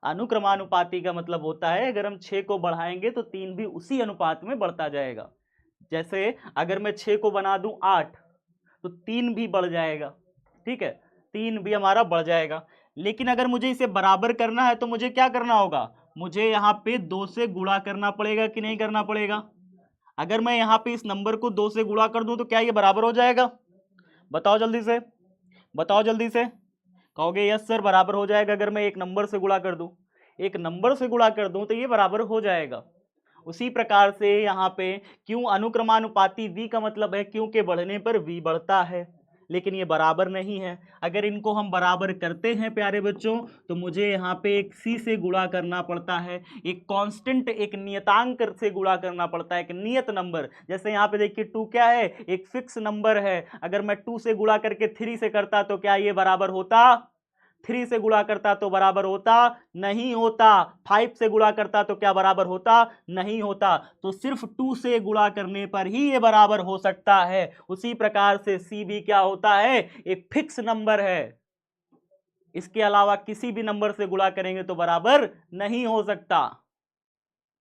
अनुक्रमानुपाती का मतलब होता है अगर हम 6 को बढ़ाएंगे तो 3 भी उसी अनुपात में बढ़ता जाएगा। जैसे अगर मैं 6 को बना दूं 8 तो 3 भी बढ़ जाएगा, ठीक है, 3 भी हमारा बढ़ जाएगा। लेकिन अगर मुझे इसे बराबर करना है तो मुझे क्या करना होगा, मुझे यहाँ पे 2 से गुणा करना पड़ेगा कि नहीं करना पड़ेगा। अगर मैं यहाँ पे इस नंबर को 2 से गुणा कर दूं तो क्या ये बराबर हो जाएगा, बताओ जल्दी से, बताओ जल्दी से। कहोगे यस सर बराबर हो जाएगा, अगर मैं एक नंबर से गुणा कर दूं, एक नंबर से गुणा कर दूं तो ये बराबर हो जाएगा। उसी प्रकार से यहाँ पे क्यों अनुक्रमानुपाती v का मतलब है क्यों के बढ़ने पर v बढ़ता है, लेकिन ये बराबर नहीं है। अगर इनको हम बराबर करते हैं प्यारे बच्चों तो मुझे यहाँ पे एक c से गुणा करना पड़ता है, एक कांस्टेंट, एक नियतांक से गुणा करना पड़ता है, एक नियत नंबर। जैसे यहाँ पे देखिए 2 क्या है, एक फिक्स नंबर है। अगर मैं 2 से गुणा करके 3 से करता तो क्या ये बराबर होता, 3 से गुणा करता तो बराबर होता, नहीं होता। 5 से गुणा करता तो क्या बराबर होता, नहीं होता। तो सिर्फ 2 से गुणा करने पर ही ये बराबर हो सकता है। उसी प्रकार से सी भी क्या होता है, एक फिक्स नंबर है, इसके अलावा किसी भी नंबर से गुणा करेंगे तो बराबर नहीं हो सकता।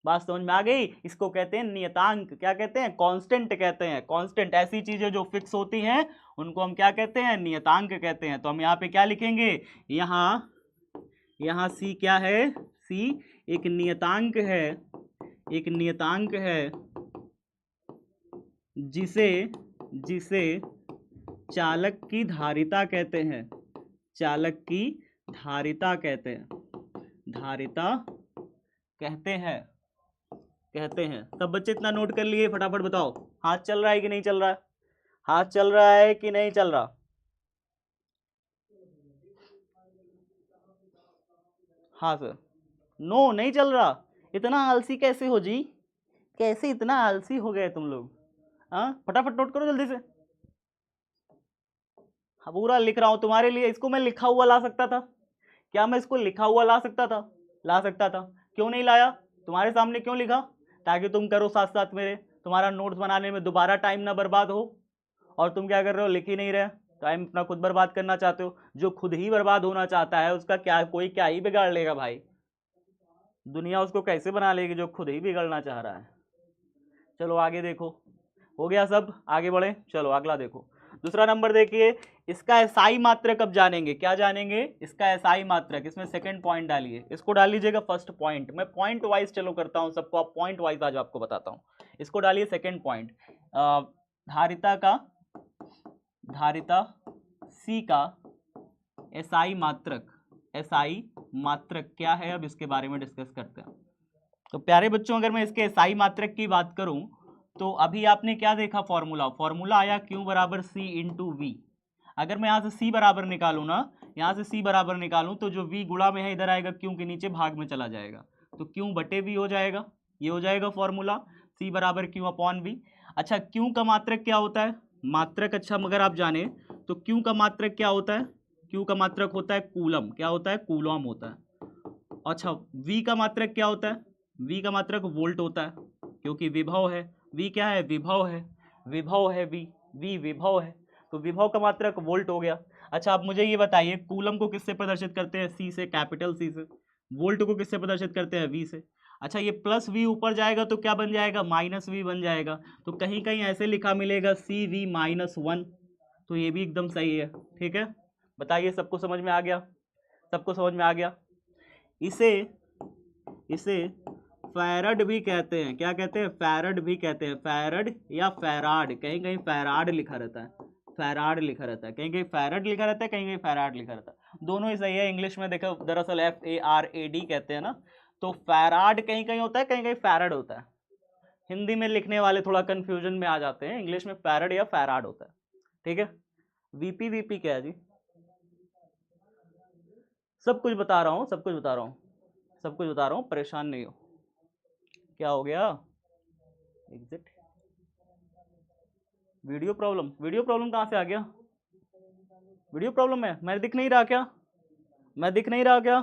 बात समझ में आ गई, इसको कहते हैं नियतांक, क्या कहते हैं, कांस्टेंट कहते हैं। कांस्टेंट ऐसी चीजें जो फिक्स होती हैं उनको हम क्या कहते हैं, नियतांक कहते हैं। तो हम यहाँ पे क्या लिखेंगे, यहाँ सी क्या है, सी एक नियतांक है, एक नियतांक है जिसे जिसे चालक की धारिता कहते हैं, चालक की धारिता कहते हैं, धारिता कहते हैं, कहते हैं। सब बच्चे इतना नोट कर लिए, फटाफट बताओ हाथ चल रहा है कि नहीं चल रहा है, हाथ चल रहा है कि नहीं चल रहा। हाँ सर, नो नहीं चल रहा। इतना आलसी कैसे हो जी, कैसे इतना आलसी हो गए तुम लोग, हाँ फटाफट नोट करो जल्दी से। हाँ पूरा लिख रहा हूं तुम्हारे लिए, इसको मैं लिखा हुआ ला सकता था, क्या मैं इसको लिखा हुआ ला सकता था, ला सकता था, क्यों नहीं लाया, तुम्हारे सामने क्यों लिखा, ताकि तुम करो साथ साथ मेरे, तुम्हारा नोट्स बनाने में दोबारा टाइम ना बर्बाद हो। और तुम क्या कर रहे हो, लिख ही नहीं रहे, टाइम अपना खुद बर्बाद करना चाहते हो। जो खुद ही बर्बाद होना चाहता है उसका क्या कोई क्या ही बिगाड़ लेगा भाई, दुनिया उसको कैसे बना लेगी जो खुद ही बिगड़ना चाह रहा है। चलो आगे देखो, हो गया सब, आगे बढ़े, चलो अगला देखो। दूसरा नंबर देखिए, इसका एसआई मात्रक अब जानेंगे। क्या जानेंगे? इसका एसआई मात्रक। इसमें सेकंड पॉइंट डालिए, इसको डाल लीजिएगा फर्स्ट पॉइंट। मैं पॉइंट वाइज चलो करता हूं सबको, आप पॉइंट वाइज आज आपको बताता हूं। इसको डालिए सेकंड पॉइंट, धारिता सी का एसआई मात्रक। एसआई मात्रक क्या है, अब इसके बारे में डिस्कस करते हैं। तो प्यारे बच्चों, अगर मैं इसके एसआई मात्रक की बात करूं तो अभी आपने क्या देखा, फॉर्मूला आया Q बराबर C इंटू वी। अगर मैं यहाँ से C बराबर निकालूं ना, यहाँ से C बराबर निकालूं तो जो V गुणा में है इधर आएगा, Q के नीचे भाग में चला जाएगा, तो Q बटे V हो जाएगा। ये हो जाएगा फॉर्मूला, C बराबर Q अपॉन V। अच्छा, Q का मात्रक क्या होता है? मात्रक, अच्छा मगर आप जाने तो Q का मात्रक क्या होता है? Q का मात्रक होता है कूलम। क्या होता है? कूलम होता है। अच्छा, V का मात्रक क्या होता है? V का मात्रक वोल्ट होता है, क्योंकि विभव है। V क्या है? विभव है। विभव है V विभव है, तो विभव का मात्रक वोल्ट हो गया। अच्छा, आप मुझे ये बताइए, कूलम को किससे प्रदर्शित करते हैं? C से, कैपिटल C से। वोल्ट को किससे प्रदर्शित करते हैं? V से। अच्छा, ये प्लस V ऊपर जाएगा तो क्या बन जाएगा? माइनस V बन जाएगा। तो कहीं कहीं ऐसे लिखा मिलेगा CV -1, तो ये भी एकदम सही है। ठीक है, बताइए सबको समझ में आ गया? सबको समझ में आ गया? इसे फैरड भी कहते हैं। क्या कहते हैं? फैरड भी कहते हैं। फैरड या फैराड, कहीं कहीं फैराड लिखा रहता है, फैराड लिखा रहता है, कहीं कहीं फैरड लिखा रहता है, कहीं कहीं फैराड लिखा रहता है। दोनों ही सही है। इंग्लिश में देखो, दरअसल FARAD कहते हैं ना, तो फैराड कहीं कहीं होता है, कहीं कहीं फैरड होता है। हिंदी में लिखने वाले थोड़ा कंफ्यूजन में आ जाते हैं, इंग्लिश में फैरड या फैराड होता है। ठीक है, VP क्या है जी? सब कुछ बता रहा हूँ, सब कुछ बता रहा हूँ, सब कुछ बता रहा हूँ, परेशान नहीं हो। क्या हो गया? एग्जिट। वीडियो प्रॉब्लम कहाँ से आ गया? वीडियो प्रॉब्लम है? मैं दिख नहीं रहा क्या? मैं दिख नहीं रहा क्या?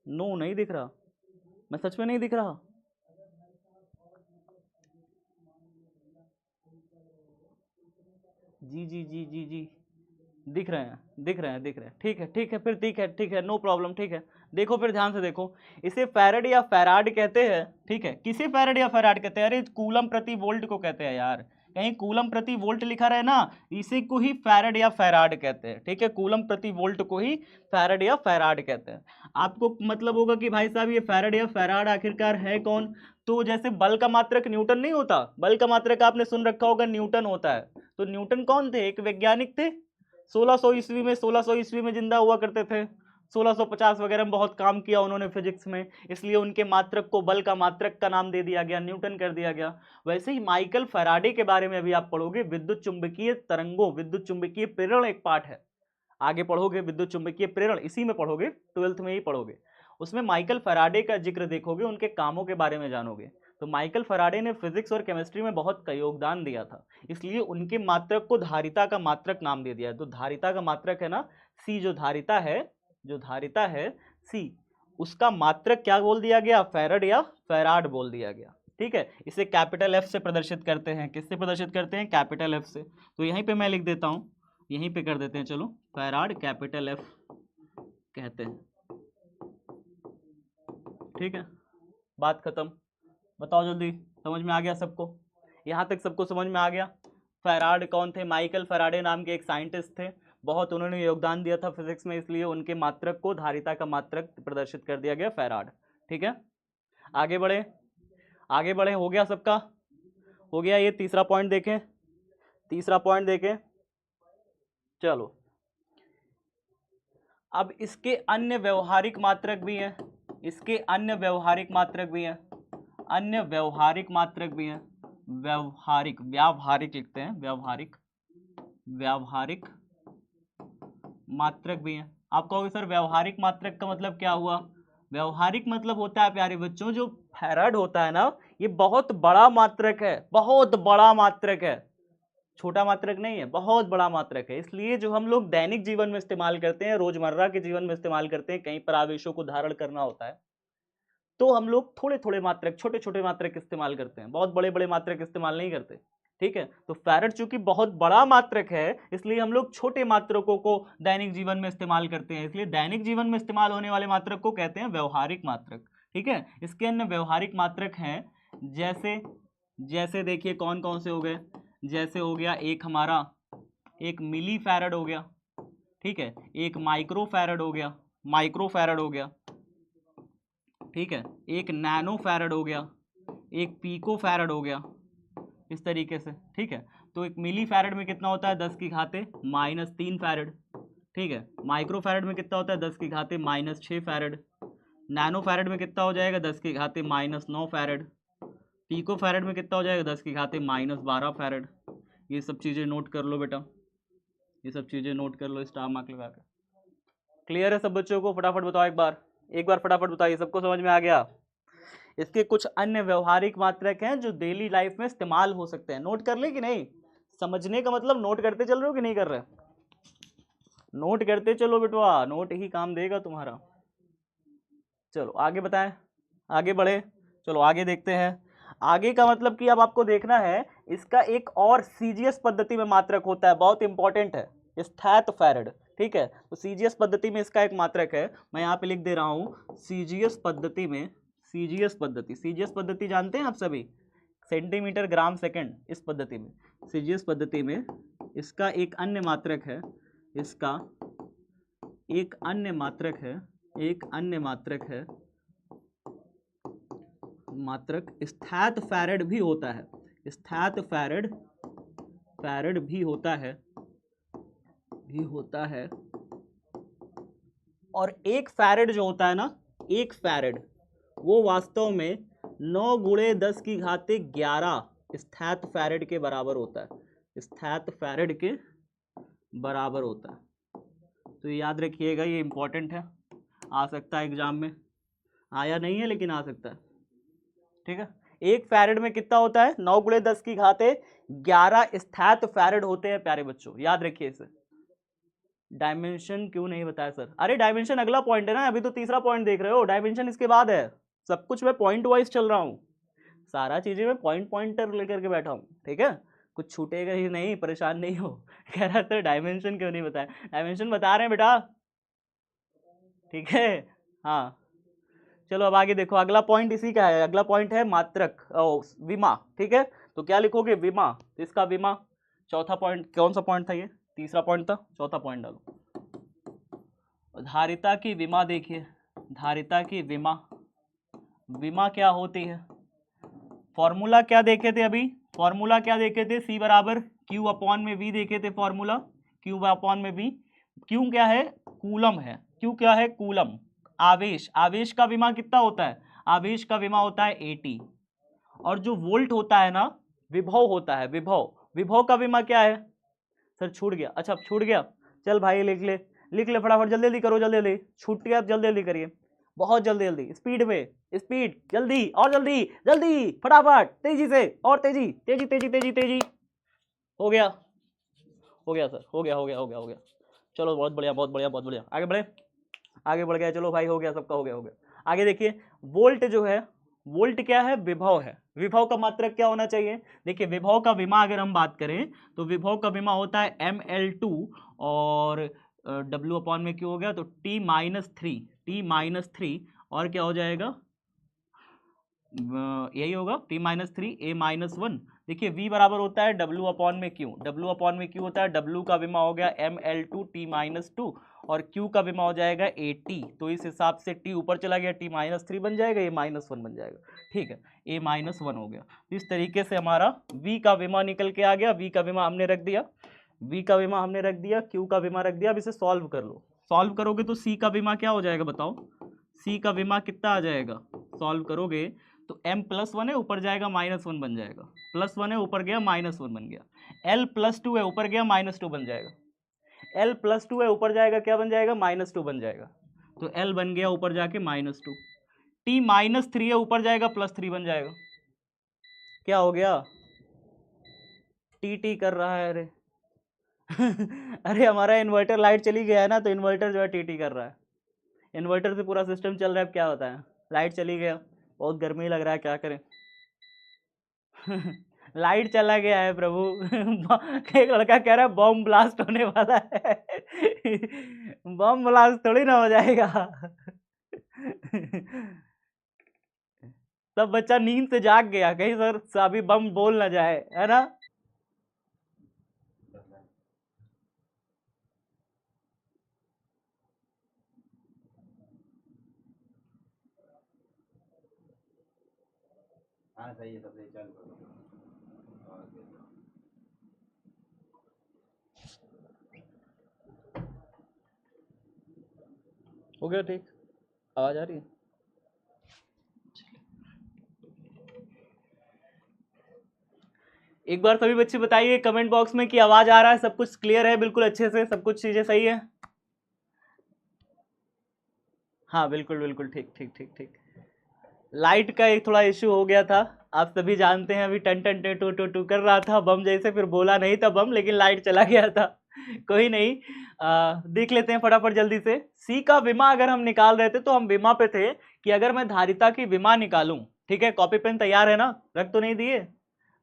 नो, नहीं दिख रहा, मैं सच में नहीं दिख रहा। जी, दिख रहे हैं, दिख रहे हैं, दिख रहे हैं। ठीक है, ठीक है, फिर ठीक है, नो प्रॉब्लम। ठीक है, देखो फिर ध्यान से देखो, इसे फैरड या फैराड कहते हैं। ठीक है, किसे फैरड या फैराड कहते हैं? अरे कूलम प्रति वोल्ट को कहते हैं यार। कहीं कूलम प्रति वोल्ट लिखा रहे ना, इसी को ही फैरड या फैराड कहते हैं। ठीक है, कूलम प्रति वोल्ट को ही फैरड या फैराड कहते हैं। आपको मतलब होगा कि भाई साहब ये फैरड या फैराड आखिरकार है कौन? तो जैसे बल का मात्रक न्यूटन नहीं होता, बल का मात्रक आपने सुन रखा होगा न्यूटन होता है। तो न्यूटन कौन थे? एक वैज्ञानिक थे, 1600 ईस्वी में जिंदा हुआ करते थे। 1650 वगैरह में बहुत काम किया उन्होंने फिजिक्स में, इसलिए उनके मात्रक को बल का मात्रक का नाम दे दिया गया, न्यूटन कर दिया गया। वैसे ही माइकल फैराडे के बारे में अभी आप पढ़ोगे, विद्युत चुंबकीय तरंगों, विद्युत चुंबकीय प्रेरण एक पार्ट है, आगे पढ़ोगे विद्युत चुंबकीय प्रेरण, इसी में पढ़ोगे, 12th में ही पढ़ोगे। उसमें माइकल फैराडे का जिक्र देखोगे, उनके कामों के बारे में जानोगे। तो माइकल फैराडे ने फिजिक्स और केमिस्ट्री में बहुत का योगदान दिया था, इसलिए उनके मात्रक को धारिता का मात्रक नाम दे दिया है। तो धारिता का मात्रक है ना C, जो धारिता है C, उसका मात्रक क्या बोल दिया गया? फैरड या फैराड बोल दिया गया। ठीक है, इसे कैपिटल F से प्रदर्शित करते हैं। किससे प्रदर्शित करते हैं? कैपिटल F से। तो यहीं पे मैं लिख देता हूं, यहीं पे कर देते हैं, चलो, फैराड कैपिटल F कहते हैं। ठीक है, बात खत्म। बताओ जल्दी, समझ में आ गया सबको? यहाँ तक सबको समझ में आ गया? फैराड कौन थे? माइकल फैराडे नाम के एक साइंटिस्ट थे, बहुत उन्होंने योगदान दिया था फिजिक्स में, इसलिए उनके मात्रक को धारिता का मात्रक प्रदर्शित कर दिया गया, फैराड। ठीक है, आगे बढ़े, आगे बढ़े। हो गया सबका? हो गया? ये तीसरा पॉइंट देखें, तीसरा पॉइंट देखें, चलो। अब इसके अन्य व्यवहारिक मात्रक भी हैं, इसके अन्य व्यवहारिक मात्रक भी हैं, अन्य व्यवहारिक मात्रक भी हैं। व्यावहारिक, व्यावहारिक लिखते हैं, व्यावहारिक, व्यावहारिक मात्रक भी हैं। आप कहोगे सर व्यावहारिक मात्रक का मतलब क्या हुआ? व्यावहारिक मतलब होता है प्यारे बच्चों, जो फैराड होता है ना, ये बहुत बड़ा मात्रक है, बहुत बड़ा मात्रक है, छोटा मात्रक नहीं है, बहुत बड़ा मात्रक है। इसलिए जो हम लोग दैनिक जीवन में इस्तेमाल करते हैं, रोजमर्रा के जीवन में इस्तेमाल करते हैं, कहीं पर आवेशों को धारण करना होता है, तो हम लोग थोड़े थोड़े मात्रक, छोटे छोटे मात्रक इस्तेमाल करते हैं, बहुत बड़े बड़े मात्रक इस्तेमाल नहीं करते। ठीक है, तो फैरड चूंकि बहुत बड़ा मात्रक है, इसलिए हम लोग छोटे मात्रकों को दैनिक जीवन में इस्तेमाल करते हैं, इसलिए दैनिक जीवन में इस्तेमाल होने वाले मात्रक को कहते हैं व्यवहारिक मात्रक। ठीक है, इसके अन्य व्यवहारिक मात्रक हैं, जैसे जैसे देखिए कौन कौन से हो गए, जैसे हो गया एक हमारा एक मिली फैरड हो गया, ठीक है, एक माइक्रो फैरड हो गया, माइक्रो फैरड हो गया, ठीक है, एक नैनो फैरड हो गया, एक पीको फैरड हो गया, इस तरीके से, ठीक है। तो एक मिली फैरड में कितना होता है 10⁻³ फैरड, ठीक है। माइक्रो फैरड में कितना होता है 10⁻6 फैरड, नैनो फैरड में कितना हो जाएगा 10⁻9 फैरड, पीको फैरड में कितना हो जाएगा 10⁻12 फैरड। ये सब चीज़ें नोट कर लो बेटा, ये सब चीज़ें नोट कर लो स्टार मार्क लगा कर। क्लियर है सब बच्चों को? फटाफट बताओ एक बार फटाफट बताइए, सबको समझ में आ गया? इसके कुछ अन्य व्यवहारिक मात्रक हैं जो डेली लाइफ में इस्तेमाल हो सकते हैं, नोट कर ले कि नहीं? समझने का मतलब नोट करते चल रहे हो कि नहीं कर रहे? नोट करते चलो बेटवा, नोट ही काम देगा तुम्हारा। चलो आगे बताएं, आगे बढ़े, चलो आगे देखते हैं। आगे का मतलब कि अब आपको देखना है इसका एक और सीजीएस पद्धति में मात्रक होता है, बहुत इंपॉर्टेंट है, स्थैत फैरड, ठीक है। तो सीजीएस पद्धति में इसका एक मात्रक है, मैं यहाँ पे लिख दे रहा हूँ सीजीएस पद्धति में, सीजीएस पद्धति जानते हैं आप सभी, सेंटीमीटर ग्राम सेकंड, इस पद्धति में, सीजीएस पद्धति में इसका एक अन्य मात्रक है, इसका एक अन्य मात्रक है, एक अन्य मात्रक है, मात्रक स्थैत फैरड भी होता है, स्थैत फैरड, फैरड भी होता है, भी होता है। और एक फैरड जो होता है ना, एक फैरड वो वास्तव में 9×10⁻11 स्थैत फैरड के बराबर होता है, स्थैत फैरड के बराबर होता है। तो याद रखिएगा, ये इंपॉर्टेंट है, आ सकता है एग्जाम में, आया नहीं है लेकिन आ सकता है, ठीक है। एक फैरड में कितना होता है 9×10⁻11 स्थैत फैरड होते हैं प्यारे बच्चों, याद रखिए इसे। डायमेंशन क्यों नहीं बताया सर? अरे डायमेंशन अगला पॉइंट है ना, अभी तो तीसरा पॉइंट देख रहे हो, डायमेंशन इसके बाद है। सब कुछ मैं पॉइंट वाइज चल रहा हूँ, सारा चीजें मैं पॉइंटर लेकर के बैठा हूँ, ठीक है, कुछ छूटेगा ही नहीं, परेशान नहीं हो। कह रहा सर डायमेंशन क्यों नहीं बताया? डायमेंशन बता रहे हैं बेटा, ठीक है। हाँ चलो अब आगे देखो, अगला पॉइंट इसी का है, अगला पॉइंट है मात्रक विमा, ठीक है। तो क्या लिखोगे? विमा, तो इसका विमा, चौथा पॉइंट कौन सा पॉइंट था ये? तीसरा पॉइंट था, चौथा पॉइंट डालो। धारिता की विमा देखिए, धारिता की विमा, विमा क्या होती है? फॉर्मूला क्या देखे थे अभी? फॉर्मूला क्या देखे थे? C बराबर Q/V देखे थे फॉर्मूला, Q/V। क्यू क्या है? कूलम है, क्यू क्या है? कूलम। आवेश, आवेश का विमा कितना होता है? आवेश का विमा होता है 80। और जो वोल्ट होता है ना, विभव होता है, विभव, विभव का विमा क्या है? सर छूट गया, अच्छा छूट गया, चल भाई लिख ले, लिख ले फटाफट, जल्दी जल्दी करो, जल्दी जल्दी, छूट गया जल्दी जल्दी करिए, बहुत जल्दी जल्दी, स्पीड में, स्पीड, जल्दी और जल्दी, जल्दी फटाफट, तेजी से और तेजी, तेजी तेजी तेजी तेजी। हो गया, हो गया सर, हो गया हो गया हो गया हो गया। चलो बहुत बढ़िया बहुत बढ़िया बहुत बढ़िया, आगे बढ़े, आगे बढ़ गया, चलो भाई हो गया, सबका हो गया हो गया। आगे देखिए, वोल्ट जो है, वोल्ट क्या है? विभव है। विभव का मात्रक क्या होना चाहिए? देखिए विभव का विमा अगर हम बात करें तो विभव का विमा होता है ml2 और W/में क्यों हो गया तो T-3 और क्या हो जाएगा? यही होगा T-3 A-1। देखिए V बराबर होता है W/Q, W/Q होता है, W का विमा हो गया ml2 T-2 और Q का विमा हो जाएगा AT। तो इस हिसाब से T ऊपर चला गया, T-3 बन जाएगा, A-1 बन जाएगा, ठीक है, A-1 हो गया। तो इस तरीके से हमारा V का विमा निकल के आ गया, V का विमा हमने रख दिया, V का विमा हमने रख दिया, Q का विमा रख दिया। अब इसे सॉल्व कर लो, सॉल्व करोगे तो C का विमा क्या हो जाएगा बताओ? C का विमा कितना आ जाएगा? सॉल्व करोगे तो m+1 है, ऊपर जाएगा -1 बन जाएगा, +1 है ऊपर गया -1 बन गया, l+2 है ऊपर गया -2 बन जाएगा, l+2 है ऊपर जाएगा क्या बन जाएगा? -2 बन जाएगा, तो l बन गया ऊपर जाके -2, T-3 है ऊपर जाएगा +3 बन जाएगा। क्या हो गया? टी कर रहा है, अरे अरे हमारा इन्वर्टर लाइट चली गया है ना, तो इन्वर्टर जो है टी कर रहा है, इन्वर्टर से पूरा सिस्टम चल रहा है। अब क्या होता है, लाइट चली गया, बहुत गर्मी लग रहा है, क्या करें लाइट चला गया है प्रभु एक लड़का कह रहा है बम ब्लास्ट होने वाला है बम ब्लास्ट थोड़ी ना हो जाएगा सब बच्चा नींद से जाग गया, कहीं सर अभी बम बोल ना जाए, है ना। हाँ सही है, सबसे चालू करो। हो गया ठीक, आवाज आ रही है? एक बार सभी बच्चे बताइए कमेंट बॉक्स में कि आवाज आ रहा है, सब कुछ क्लियर है बिल्कुल अच्छे से, सब कुछ चीजें सही है? हाँ बिल्कुल बिल्कुल, ठीक ठीक ठीक ठीक। लाइट का एक थोड़ा इश्यू हो गया था, आप सभी जानते हैं, अभी टन टन टू टू टू कर रहा था बम जैसे, फिर बोला नहीं था बम, लेकिन लाइट चला गया था। कोई नहीं, देख लेते हैं फटाफट जल्दी से। सी का विमा अगर हम निकाल रहे थे तो हम विमा पे थे कि अगर मैं धारिता की विमा निकालूं, ठीक है, कॉपी पेन तैयार है ना? रख तो नहीं दिए?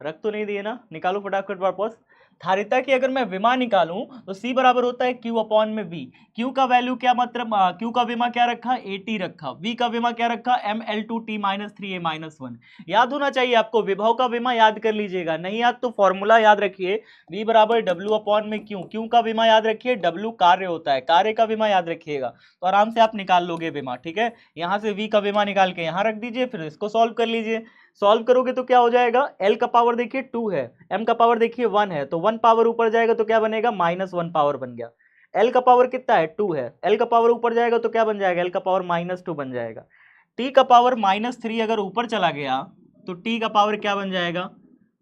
रख तो नहीं दिए ना? निकालो फटाफट वापस। धारिता की अगर मैं विमा निकालूं तो C बराबर होता है Q अपॉन में V। Q का वैल्यू क्या, मतलब Q का विमा क्या रखा? AT रखा। V का विमा क्या रखा? ML2T minus 3A minus 1। याद होना चाहिए आपको, विभव का विमा याद कर लीजिएगा, नहीं याद तो फॉर्मूला याद रखिए, V बराबर W अपॉन में Q। Q का विमा याद रखिए, W कार्य होता है, कार्य का विमा याद रखिएगा, तो आराम से आप निकाल लोगे विमा, ठीक है। यहां से V का विमा निकाल के यहां रख दीजिए, फिर इसको सॉल्व कर लीजिए। सॉल्व करोगे तो क्या हो जाएगा? L का पावर देखिए 2 है, M का पावर देखिए 1 है, तो 1 पावर ऊपर जाएगा तो क्या बनेगा? -1 पावर बन गया। L का पावर कितना है? 2 है, L का पावर ऊपर जाएगा तो क्या बन जाएगा? L का पावर -2 बन जाएगा। T का पावर -3 अगर ऊपर चला गया तो T का पावर क्या बन जाएगा?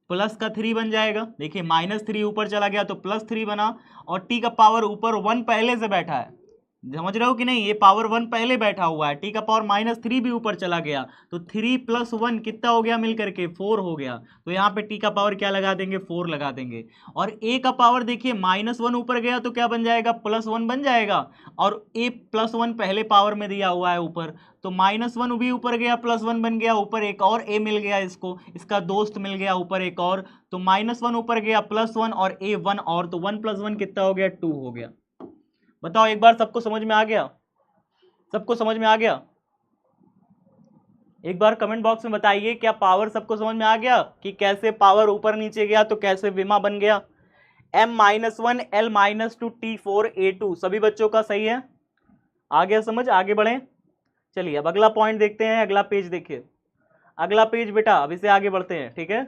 प्लस का 3 बन जाएगा। देखिए -3 ऊपर चला गया तो +3 बना, और T का पावर ऊपर 1 पहले से बैठा है, समझ रहे हो कि नहीं? ये पावर 1 पहले बैठा हुआ है, T का पावर -3 भी ऊपर चला गया तो 3 + 1 कितना हो गया मिलकर के? 4 हो गया। तो यहाँ पे T का पावर क्या लगा देंगे? 4 लगा देंगे। और A का पावर देखिए -1 ऊपर गया तो क्या बन जाएगा? +1 बन जाएगा, और A +1 पहले पावर में दिया हुआ है ऊपर, तो -1 भी ऊपर गया, +1 बन गया, ऊपर एक और A मिल गया, इसको इसका दोस्त मिल गया ऊपर एक और, तो -1 ऊपर गया, +1 और A 1 और, तो 1 + 1 कितना हो गया? 2 हो गया। बताओ एक बार, सबको समझ में आ गया? सबको समझ में आ गया? एक बार कमेंट बॉक्स में बताइए, क्या पावर सबको समझ में आ गया कि कैसे पावर ऊपर नीचे गया तो कैसे विमा बन गया? M-1 L-2 T4 A2 सभी बच्चों का सही है? आ गया समझ? आगे बढ़े, चलिए अब अगला पॉइंट देखते हैं, अगला पेज देखिए, अगला पेज बेटा, अब इसे आगे बढ़ते हैं, ठीक है।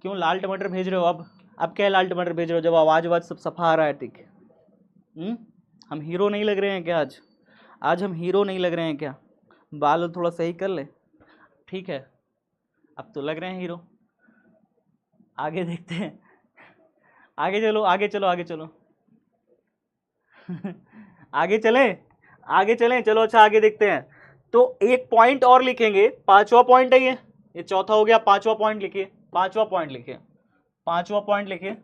क्यों लाल टमाटर भेज रहे हो? अब क्या लाल टमाटर भेज रहे हो जब आवाज सब सफा आ रहा है? ठीक है, हम हीरो नहीं लग रहे हैं क्या आज? आज हम हीरो नहीं लग रहे हैं क्या? बाल थोड़ा सही कर ले, ठीक है, अब तो लग रहे हैं हीरो। आगे देखते हैं, आगे चलो आगे चलो आगे चलो। आगे चले, आगे चलें, चलो अच्छा आगे देखते हैं। तो एक पॉइंट और लिखेंगे, पांचवा पॉइंट है ये चौथा हो गया, पांचवा पॉइंट लिखिए, पांचवा पॉइंट लिखिए, पांचवा पॉइंट लिखिए।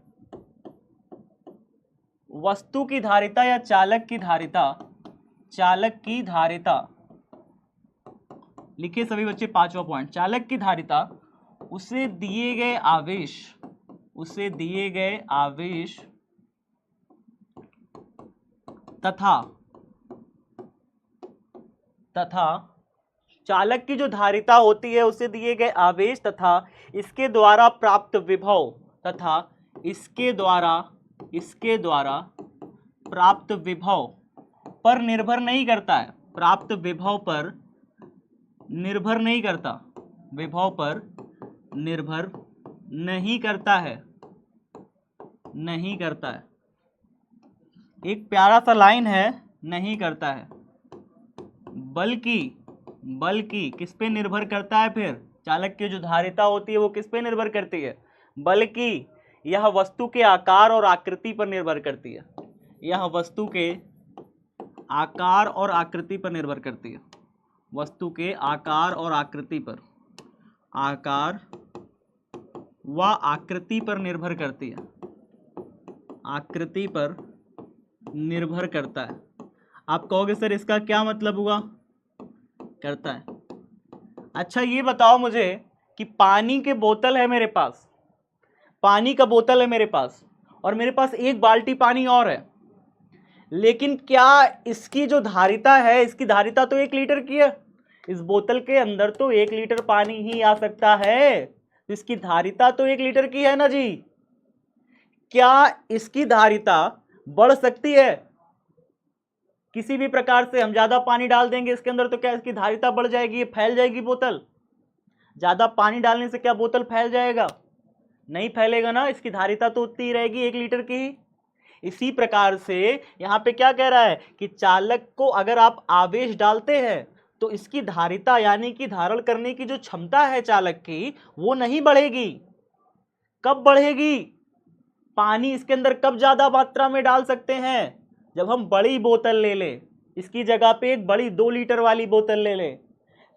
वस्तु की धारिता या चालक की धारिता, चालक की धारिता लिखिए सभी बच्चे, पांचवा पॉइंट, चालक की धारिता उसे दिए गए आवेश, उसे दिए गए आवेश तथा चालक की जो धारिता होती है उसे दिए गए आवेश तथा इसके द्वारा प्राप्त विभव, तथा इसके द्वारा प्राप्त विभव पर निर्भर नहीं करता है, प्राप्त विभव पर निर्भर नहीं करता, विभव पर निर्भर नहीं करता है, नहीं करता है। एक प्यारा सा लाइन है, नहीं करता है, बल्कि किस पे निर्भर करता है? फिर चालक की जो धारिता होती है वो किस पे निर्भर करती है? बल्कि यह वस्तु के आकार और आकृति पर निर्भर करती है, यह वस्तु के आकार और आकृति पर निर्भर करती है, वस्तु के आकार और आकृति पर, आकार व आकृति पर निर्भर करती है, आकृति पर निर्भर करता है। आप कहोगे सर इसका क्या मतलब हुआ? करता है। अच्छा ये बताओ मुझे कि पानी के बोतल है मेरे पास, पानी का बोतल है मेरे पास, और मेरे पास एक बाल्टी पानी और है, लेकिन क्या इसकी जो धारिता है, इसकी धारिता तो 1 लीटर की है, इस बोतल के अंदर तो 1 लीटर पानी ही आ सकता है, तो इसकी धारिता तो 1 लीटर की है ना जी। क्या इसकी धारिता बढ़ सकती है? किसी भी प्रकार से हम ज्यादा पानी डाल देंगे इसके अंदर तो क्या इसकी धारिता बढ़ जाएगी, ये फैल जाएगी बोतल। ज्यादा पानी डालने से क्या बोतल फैल जाएगा? नहीं फैलेगा ना, इसकी धारिता तो उतनी ही रहेगी 1 लीटर की ही। इसी प्रकार से यहां पे क्या कह रहा है कि चालक को अगर आप आवेश डालते हैं तो इसकी धारिता यानी कि धारण करने की जो क्षमता है चालक की वो नहीं बढ़ेगी। कब बढ़ेगी? पानी इसके अंदर कब ज्यादा मात्रा में डाल सकते हैं? जब हम बड़ी बोतल ले लें, इसकी जगह पे एक बड़ी 2 लीटर वाली बोतल ले लें।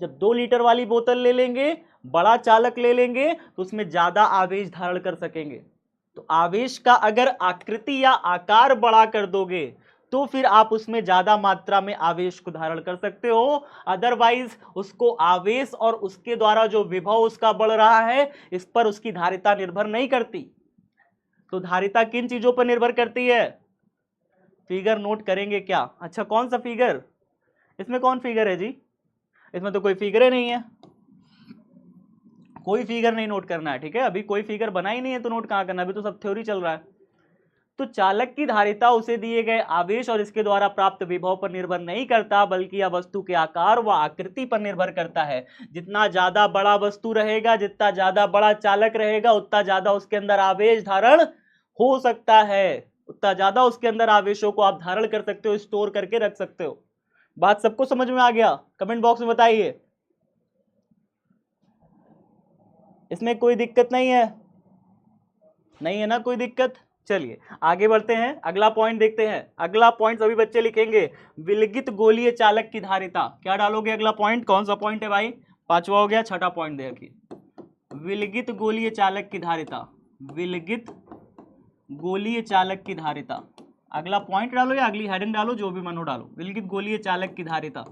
जब 2 लीटर वाली बोतल ले लेंगे, बड़ा चालक ले लेंगे तो उसमें ज्यादा आवेश धारण कर सकेंगे। तो आवेश का अगर आकृति या आकार बड़ा कर दोगे तो फिर आप उसमें ज्यादा मात्रा में आवेश को धारण कर सकते हो। अदरवाइज उसको आवेश और उसके द्वारा जो विभव उसका बढ़ रहा है इस पर उसकी धारिता निर्भर नहीं करती। तो धारिता किन चीजों पर निर्भर करती है? फिगर नोट करेंगे क्या? अच्छा कौन सा फिगर? इसमें कौन फिगर है जी? इसमें तो कोई फिगर ही नहीं है, कोई फिगर नहीं नोट करना है। ठीक है, अभी कोई फिगर बना ही नहीं है तो नोट कहां करना, अभी तो सब थ्योरी चल रहा है। तो चालक की धारिता उसे दिए गए आवेश और इसके द्वारा प्राप्त विभव पर निर्भर नहीं करता, बल्कि यह वस्तु के आकार व आकृति पर निर्भर करता है। जितना ज्यादा बड़ा वस्तु रहेगा, जितना ज्यादा बड़ा चालक रहेगा, उतना ज्यादा उसके अंदर आवेश धारण हो सकता है, उतना ज्यादा उसके अंदर आवेशों को आप धारण कर सकते हो, स्टोर करके रख सकते हो। बात सबको समझ में आ गया? कमेंट बॉक्स में बताइए। इसमें कोई दिक्कत नहीं है? नहीं है ना कोई दिक्कत? चलिए आगे बढ़ते हैं, अगला पॉइंट देखते हैं। अगला पॉइंट सभी बच्चे लिखेंगे, विलगित गोलीय चालक की धारिता। क्या डालोगे अगला पॉइंट? कौन सा पॉइंट है भाई? 5वां हो गया, 6ठा पॉइंट देखिए, विलगित गोलीय चालक की धारिता। विलगित गोलीय चालक की धारिता। अगला पॉइंट डालो या अगली हेडिंग डालो, जो भी मन हो डालो। विलगित गोलीय चालक की धारिता।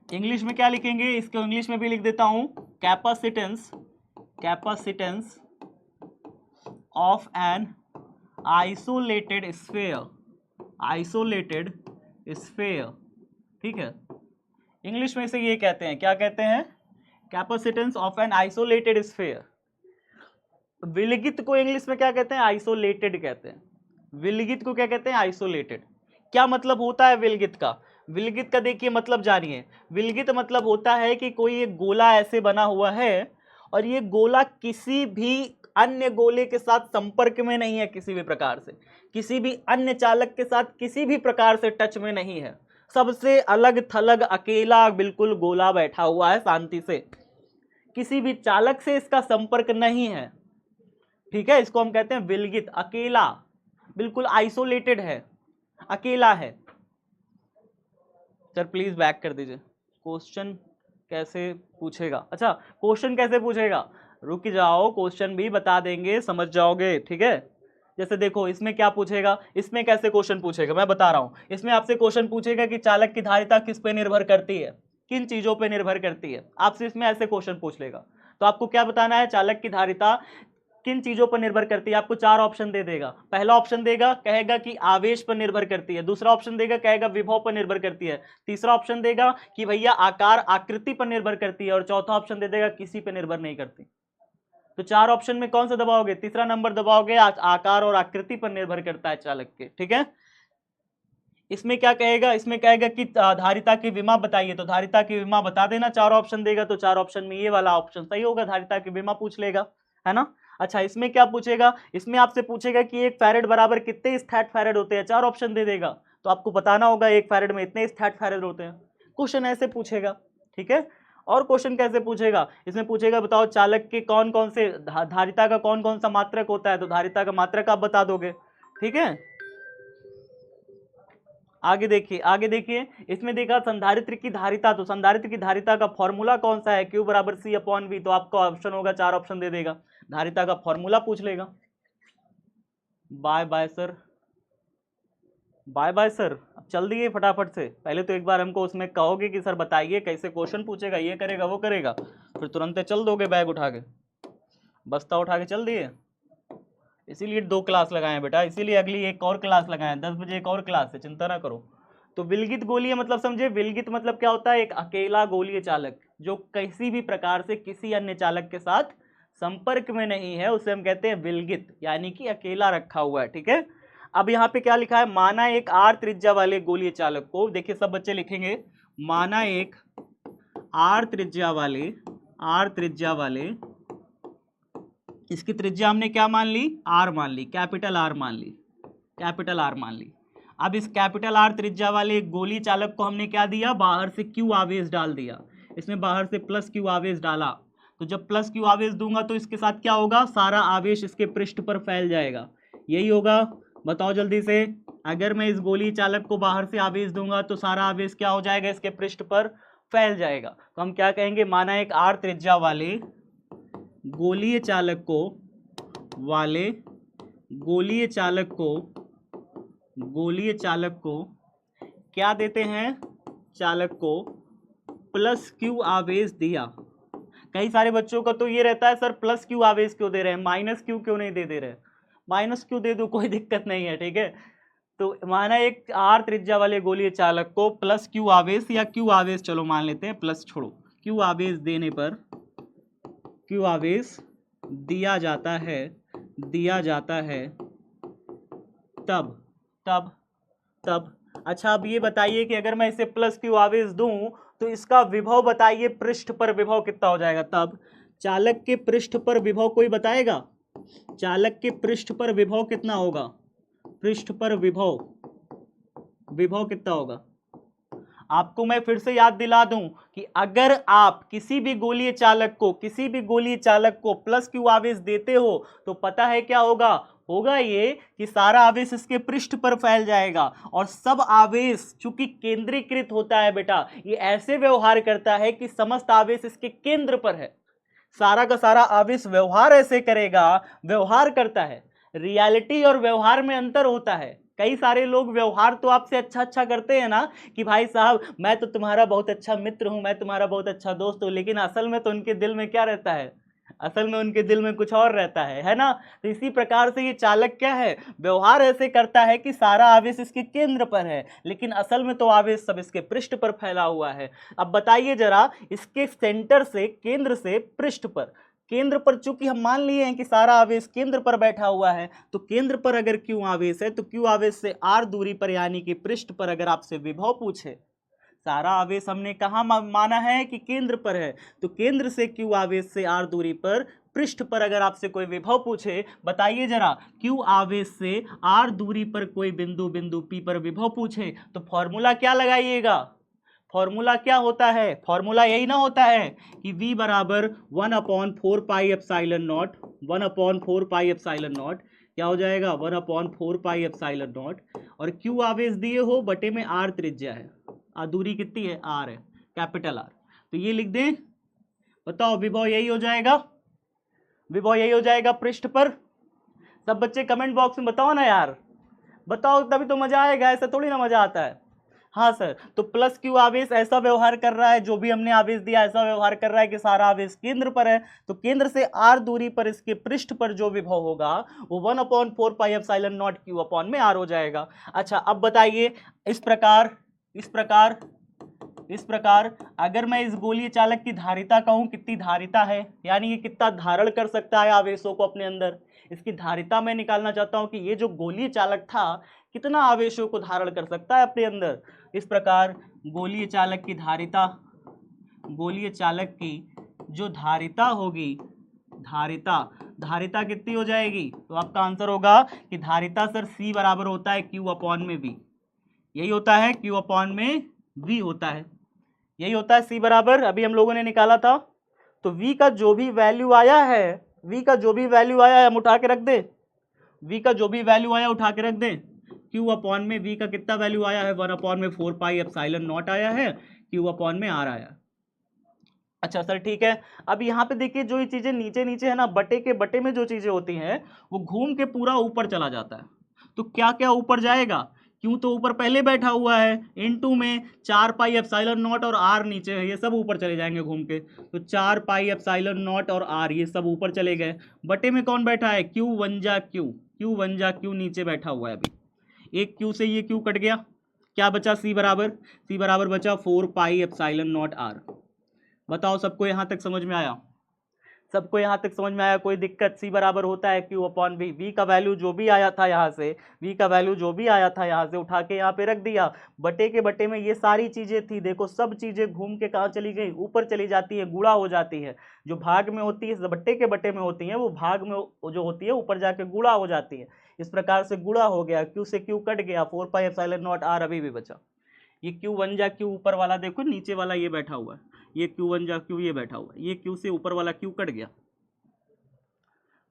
इंग्लिश में क्या लिखेंगे? इसको इंग्लिश में भी लिख देता हूं, capacitance, capacitance of an isolated sphere, isolated sphere. ठीक है, इंग्लिश में से ये कहते हैं, क्या कहते हैं? Capacitance of an isolated sphere. विलगित को इंग्लिश में क्या कहते हैं? आइसोलेटेड कहते हैं। विलगित को क्या कहते हैं? आइसोलेटेड। क्या मतलब होता है विलगित का? विलगित का देखिए मतलब जानिए। विलगित मतलब होता है कि कोई एक गोला ऐसे बना हुआ है और ये गोला किसी भी अन्य गोले के साथ संपर्क में नहीं है, किसी भी प्रकार से, किसी भी अन्य चालक के साथ किसी भी प्रकार से टच में नहीं है, सबसे अलग थलग अकेला बिल्कुल गोला बैठा हुआ है शांति से, किसी भी चालक से इसका संपर्क नहीं है। ठीक है, इसको हम कहते हैं विलगित, अकेला, बिल्कुल आइसोलेटेड है, अकेला है। सर प्लीज बैक कर दीजिए, क्वेश्चन कैसे पूछेगा? अच्छा क्वेश्चन कैसे पूछेगा, रुक जाओ, क्वेश्चन भी बता देंगे, समझ जाओगे। ठीक है, जैसे देखो इसमें क्या पूछेगा, इसमें कैसे क्वेश्चन पूछेगा मैं बता रहा हूं। इसमें आपसे क्वेश्चन पूछेगा कि चालक की धारिता किस पे निर्भर करती है, किन चीजों पे निर्भर करती है, आपसे इसमें ऐसे क्वेश्चन पूछ लेगा। तो आपको क्या बताना है? चालक की धारिता किन चीजों पर निर्भर करती है। आपको 4 ऑप्शन दे देगा। पहला ऑप्शन देगा, कहेगा कि आवेश पर निर्भर करती है। दूसरा ऑप्शन देगा, कहेगा विभव पर निर्भर करती है। तीसरा ऑप्शन देगा कि भैया आकार आकृति पर निर्भर करती है। और चौथा ऑप्शन दे देगा किसी पर निर्भर नहीं करती। तो 4 ऑप्शन में कौन सा दबाओगे? तीसरा नंबर दबाओगे, आकार और आकृति पर निर्भर करता है चालक के। ठीक है, इसमें क्या कहेगा? इसमें कहेगा कि धारिता की विमा बताइए, तो धारिता की विमा बता देना। 4 ऑप्शन देगा तो 4 ऑप्शन में ये वाला ऑप्शन सही होगा, धारिता की विमा पूछ लेगा, है ना। अच्छा इसमें क्या पूछेगा? इसमें आपसे पूछेगा कि 1 फैरेड बराबर कितने स्टैट फैरेड होते हैं। 4 ऑप्शन दे देगा तो आपको बताना होगा 1 फैरेड में इतने स्टैट फैरेड होते हैं। क्वेश्चन ऐसे पूछेगा। ठीक है, और क्वेश्चन कैसे पूछेगा? इसमें पूछेगा बताओ चालक के कौन कौन से धारिता का कौन कौन सा मात्रक होता है, तो धारिता का मात्रक आप बता दोगे। ठीक है, आगे देखिए, आगे देखिए, इसमें देखा संधारित्र की धारिता, तो संधारित्र की धारिता का फॉर्मूला कौन सा है? Q बराबर C/V। तो आपका ऑप्शन होगा, 4 ऑप्शन दे देगा, धारिता का फॉर्मूला पूछ लेगा। Bye bye sir, bye bye sir, अब चल दिए फटाफट से। पहले तो एक बार हमको उसमें कहोगे कि सर बताइए कैसे क्वेश्चन पूछेगा, ये करेगा वो करेगा, फिर तुरंत चल दोगे बैग उठा के, बस्ता उठा के चल दिए। इसीलिए 2 क्लास लगाए बेटा, इसीलिए अगली एक और क्लास लगाए, 10 बजे एक और क्लास है, चिंता ना करो। तो विलगित गोलीय मतलब समझे? विलगित मतलब क्या होता है? एक अकेला गोलीय चालक जो किसी भी प्रकार से किसी अन्य चालक के साथ संपर्क में नहीं है उसे हम कहते हैं विलगित, यानी कि अकेला रखा हुआ है। ठीक है, अब यहाँ पे क्या लिखा है, माना एक आर त्रिज्या वाले गोलीय चालक को, देखिए सब बच्चे लिखेंगे, माना एक आर त्रिज्या वाले, इसकी त्रिज्या हमने क्या मान ली, आर मान ली, कैपिटल आर मान ली। अब इस कैपिटल आर त्रिज्या वाले एक गोलीय चालक को हमने क्या दिया, बाहर से क्यू आवेश डाल दिया, इसमें बाहर से प्लस क्यू आवेश डाला, तो जब प्लस क्यू आवेश दूंगा तो इसके साथ क्या होगा, सारा आवेश इसके पृष्ठ पर फैल जाएगा, यही होगा। बताओ जल्दी से, अगर मैं इस गोलीय चालक को बाहर से आवेश दूंगा तो सारा आवेश क्या हो जाएगा, इसके पृष्ठ पर फैल जाएगा। तो हम क्या कहेंगे, माना एक आर त्रिज्या वाले गोलीय चालक को क्या देते हैं, चालक को प्लस क्यू आवेश दिया। कई सारे बच्चों का तो ये रहता है, सर प्लस क्यू आवेश क्यों दे रहे हैं, माइनस क्यू क्यों नहीं दे रहे, माइनस क्यू दे दो, कोई दिक्कत नहीं है। ठीक है, तो माना एक आर त्रिज्या वाले गोलीय चालक को प्लस क्यू आवेश या क्यू आवेश, चलो मान लेते हैं प्लस छोड़ो, क्यू आवेश देने पर, क्यू आवेश दिया जाता है तब अच्छा, अब ये बताइए कि अगर मैं इसे प्लस क्यू आवेश दूं तो इसका विभव बताइए, पृष्ठ पर विभव कितना हो जाएगा। तब चालक के पृष्ठ पर विभव कोई बताएगा, चालक के पृष्ठ पर विभव कितना होगा, पृष्ठ पर विभव कितना होगा। आपको मैं फिर से याद दिला दूं कि अगर आप किसी भी गोलीय चालक को प्लस क्यू आवेश देते हो तो पता है क्या होगा ये कि सारा आवेश इसके पृष्ठ पर फैल जाएगा, और सब आवेश चूंकि केंद्रीकृत होता है बेटा, ये ऐसे व्यवहार करता है कि समस्त आवेश इसके केंद्र पर है, सारा का सारा आवेश व्यवहार ऐसे करेगा, व्यवहार करता है। रियलिटी और व्यवहार में अंतर होता है। कई सारे लोग व्यवहार तो आपसे अच्छा करते हैं ना, कि भाई साहब मैं तो तुम्हारा बहुत अच्छा मित्र हूं, मैं तुम्हारा बहुत अच्छा दोस्त हूं, लेकिन असल में तो उनके दिल में क्या रहता है, असल में उनके दिल में कुछ और रहता है ना। तो इसी प्रकार से ये चालक क्या है, व्यवहार ऐसे करता है कि सारा आवेश इसके केंद्र पर है, लेकिन असल में तो आवेश सब इसके पृष्ठ पर फैला हुआ है। अब बताइए जरा, इसके सेंटर से, केंद्र से पृष्ठ पर, केंद्र पर चूंकि हम मान लिए हैं कि सारा आवेश केंद्र पर बैठा हुआ है, तो केंद्र पर अगर क्यू आवेश है तो क्यू आवेश से आर दूरी पर यानी कि पृष्ठ पर अगर आपसे विभव पूछे, सारा आवेश हमने कहाँ माना है कि केंद्र पर है, तो केंद्र से क्यू आवेश से आर दूरी पर पृष्ठ पर अगर आपसे कोई विभव पूछे, बताइए जरा, क्यू आवेश से आर दूरी पर कोई बिंदु पी पर विभव पूछे तो फॉर्मूला क्या लगाइएगा, फॉर्मूला क्या होता है, फॉर्मूला यही ना होता है कि v बराबर 1/4 pi epsilon not, 1/4 pi epsilon not क्या हो जाएगा, 1/4 पाई एप्सिलॉन नॉट, और q आवेश दिए हो, बटे में r त्रिज्या है, दूरी कितनी है, r है, कैपिटल R, तो ये लिख दें। बताओ विभव यही हो जाएगा, पृष्ठ पर। सब बच्चे कमेंट बॉक्स में बताओ ना यार, बताओ तभी तो मजा आएगा, ऐसा थोड़ी ना मजा आता है। हाँ सर, तो प्लस क्यू आवेश ऐसा व्यवहार कर रहा है, जो भी हमने आवेश दिया ऐसा व्यवहार कर रहा है कि सारा आवेश केंद्र पर है, तो केंद्र से आर दूरी पर इसके पृष्ठ पर जो विभव होगा वो 1/4 pi epsilon not Q upon में आर हो जाएगा। अच्छा अब बताइए, इस प्रकार अगर मैं इस गोलीय चालक की धारिता कहूं, कितनी धारिता है, यानी ये कितना धारण कर सकता है आवेशों को अपने अंदर, इसकी धारिता मैं निकालना चाहता हूं कि ये जो गोलीय चालक था कितना आवेशों को धारण कर सकता है अपने अंदर। इस प्रकार गोलीय चालक की जो धारिता होगी, धारिता कितनी हो जाएगी, तो आपका आंसर होगा कि धारिता सर C बराबर होता है Q अपॉन में V, यही होता है, Q अपॉन में V होता है, यही होता है C बराबर, अभी हम लोगों ने निकाला था। तो V का जो भी वैल्यू आया है, हम उठा के रख दें, V का जो भी वैल्यू आया उठा के रख दें, Q अपॉन में V का कितना वैल्यू आया है, 1/4 पाई एप्सिलॉन नॉट आया है, Q अपॉन में R आया। अच्छा सर ठीक है, अब यहाँ पे देखिए जो ये चीजें नीचे है ना, बटे में जो चीजें होती हैं वो घूम के पूरा ऊपर चला जाता है। तो क्या क्या ऊपर जाएगा, क्यों तो ऊपर पहले बैठा हुआ है, इनटू में 4 पाई एप्सिलॉन नॉट और R नीचे है, ये सब ऊपर चले जाएंगे घूम के, तो 4 पाई एप्सिलॉन नॉट और R ये सब ऊपर चले गए। बटे में कौन बैठा है, Q 1 जा Q नीचे बैठा हुआ है, अभी एक Q से ये Q कट गया, क्या बचा, C बराबर बचा 4 पाई एप्सिलॉन नॉट R। बताओ सबको यहाँ तक समझ में आया, सबको यहाँ तक समझ में आया? कोई दिक्कत? सी बराबर होता है क्यू अपॉन वी। वी का वैल्यू जो भी आया था यहाँ से, वी का वैल्यू जो भी आया था यहाँ से उठा के यहाँ पे रख दिया। बटे के बटे में ये सारी चीजें थी, देखो सब चीजें घूम के कहाँ चली गई? ऊपर चली जाती है, गुणा हो जाती है। जो भाग में होती है, बट्टे के बटे में होती है, वो भाग में जो होती है ऊपर जाके गुणा हो जाती है। इस प्रकार से गुणा हो गया, क्यू से क्यू कट गया, 4 पाई एप्सिलॉन नॉट आर अभी भी बचा। ये क्यू वन जा क्यू ऊपर वाला देखो, नीचे वाला ये बैठा हुआ है, ये क्यू वन जा क्यू ये बैठा हुआ है, ये क्यू से ऊपर वाला क्यू कट गया।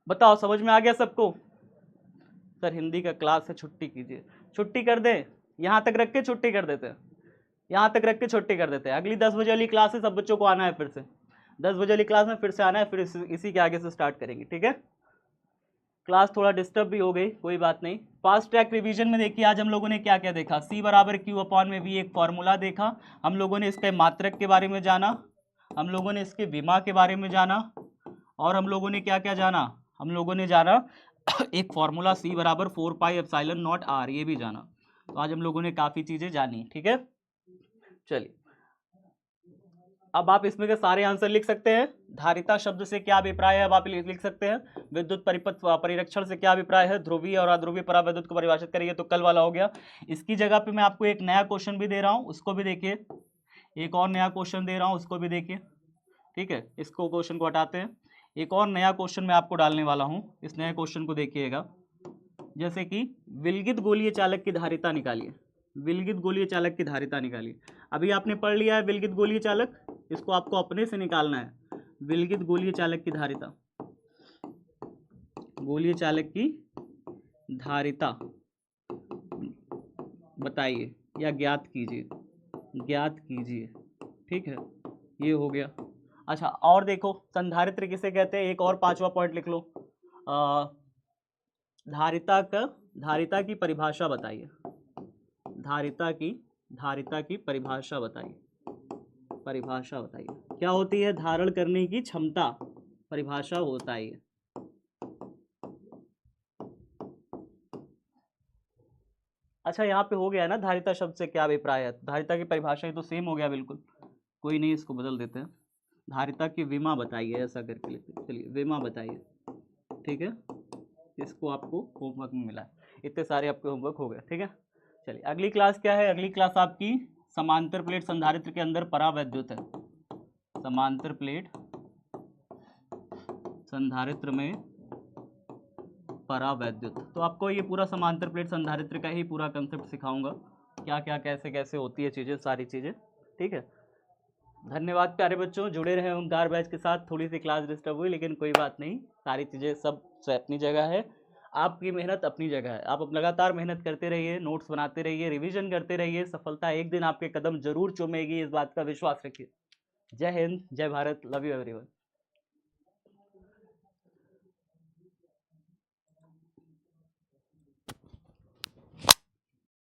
बताओ समझ में आ गया सबको? सर हिंदी का क्लास है, छुट्टी कीजिए। छुट्टी कर दें? यहाँ तक रख के छुट्टी कर देते हैं, यहाँ तक रख के छुट्टी कर देते हैं। अगली 10 बजे वाली क्लास है, सब बच्चों को आना है, फिर से 10 बजे वाली क्लास में फिर से आना है, फिर इसी के आगे से स्टार्ट करेंगे, ठीक है? क्लास थोड़ा डिस्टर्ब भी हो गई, कोई बात नहीं। फास्ट ट्रैक रिवीजन में देखिए आज हम लोगों ने क्या क्या देखा। सी बराबर क्यू अपॉन में वी एक फॉर्मूला देखा, हम लोगों ने इसके मात्रक के बारे में जाना, हम लोगों ने इसके विमा के बारे में जाना, और हम लोगों ने क्या क्या जाना? हम लोगों ने जाना एक फॉर्मूला सी बराबर 4 पाई एप्सिलॉन नॉट आर, ये भी जाना। तो आज हम लोगों ने काफ़ी चीज़ें जानी, ठीक है? चलिए अब आप इसमें के सारे आंसर लिख सकते हैं। धारिता शब्द से क्या अभिप्राय है, अब आप लिख सकते हैं। विद्युत परिपथ परिरक्षण से क्या अभिप्राय है? ध्रुवीय और अध्रुवीय परावैद्युत को परिभाषित करिए, तो कल वाला हो गया। इसकी जगह पे मैं आपको एक नया क्वेश्चन भी दे रहा हूँ, उसको भी देखिए। एक और नया क्वेश्चन दे रहा हूँ, उसको भी देखिए, ठीक है? इसको क्वेश्चन को हटाते हैं, एक और नया क्वेश्चन मैं आपको डालने वाला हूँ। इस नए क्वेश्चन को देखिएगा, जैसे कि विलगित गोलीय चालक की धारिता निकालिए। विलगित गोलीय चालक की धारिता निकालिए। अभी आपने पढ़ लिया है विलगित गोलीय चालक, इसको आपको अपने से निकालना है। विलगित गोलीय चालक की धारिता, गोलीय चालक की धारिता बताइए या ज्ञात कीजिए, ज्ञात कीजिए, ठीक है? ये हो गया। अच्छा और देखो, संधारित्र किसे कहते हैं? एक और 5वां पॉइंट लिख लो। धारिता की परिभाषा बताइए। धारिता की परिभाषा बताइए। परिभाषा बताइए क्या होती है? धारण करने की क्षमता, परिभाषा होता है ये। अच्छा यहाँ पे हो गया ना, धारिता शब्द से क्या अभिप्राय है? धारिता की परिभाषा ये तो सेम हो गया बिल्कुल, कोई नहीं, इसको बदल देते हैं। धारिता की विमा बताइए, ऐसा करके लिखते। चलिए विमा बताइए, ठीक है? इसको आपको होमवर्क में मिला है, इतने सारे आपके होमवर्क हो गए, ठीक है? चलिए अगली क्लास क्या है? अगली क्लास आपकी समांतर प्लेट संधारित्र के अंदर परावैद्युत है। समांतर प्लेट संधारित्र में परावैद्युत, तो आपको ये पूरा समांतर प्लेट संधारित्र का ही पूरा कंसेप्ट सिखाऊंगा, क्या क्या कैसे कैसे होती है चीज़ें, सारी चीज़ें, ठीक है? धन्यवाद प्यारे बच्चों, जुड़े रहे ओंकार बैच के साथ। थोड़ी सी क्लास डिस्टर्ब हुई, लेकिन कोई बात नहीं, सारी चीज़ें सब अपनी जगह है, आपकी मेहनत अपनी जगह है। आप लगातार मेहनत करते रहिए, नोट्स बनाते रहिए, रिवीजन करते रहिए, सफलता एक दिन आपके कदम जरूर चूमेगी, इस बात का विश्वास रखिए। जय हिंद, जय भारत, लव यू एवरीवन।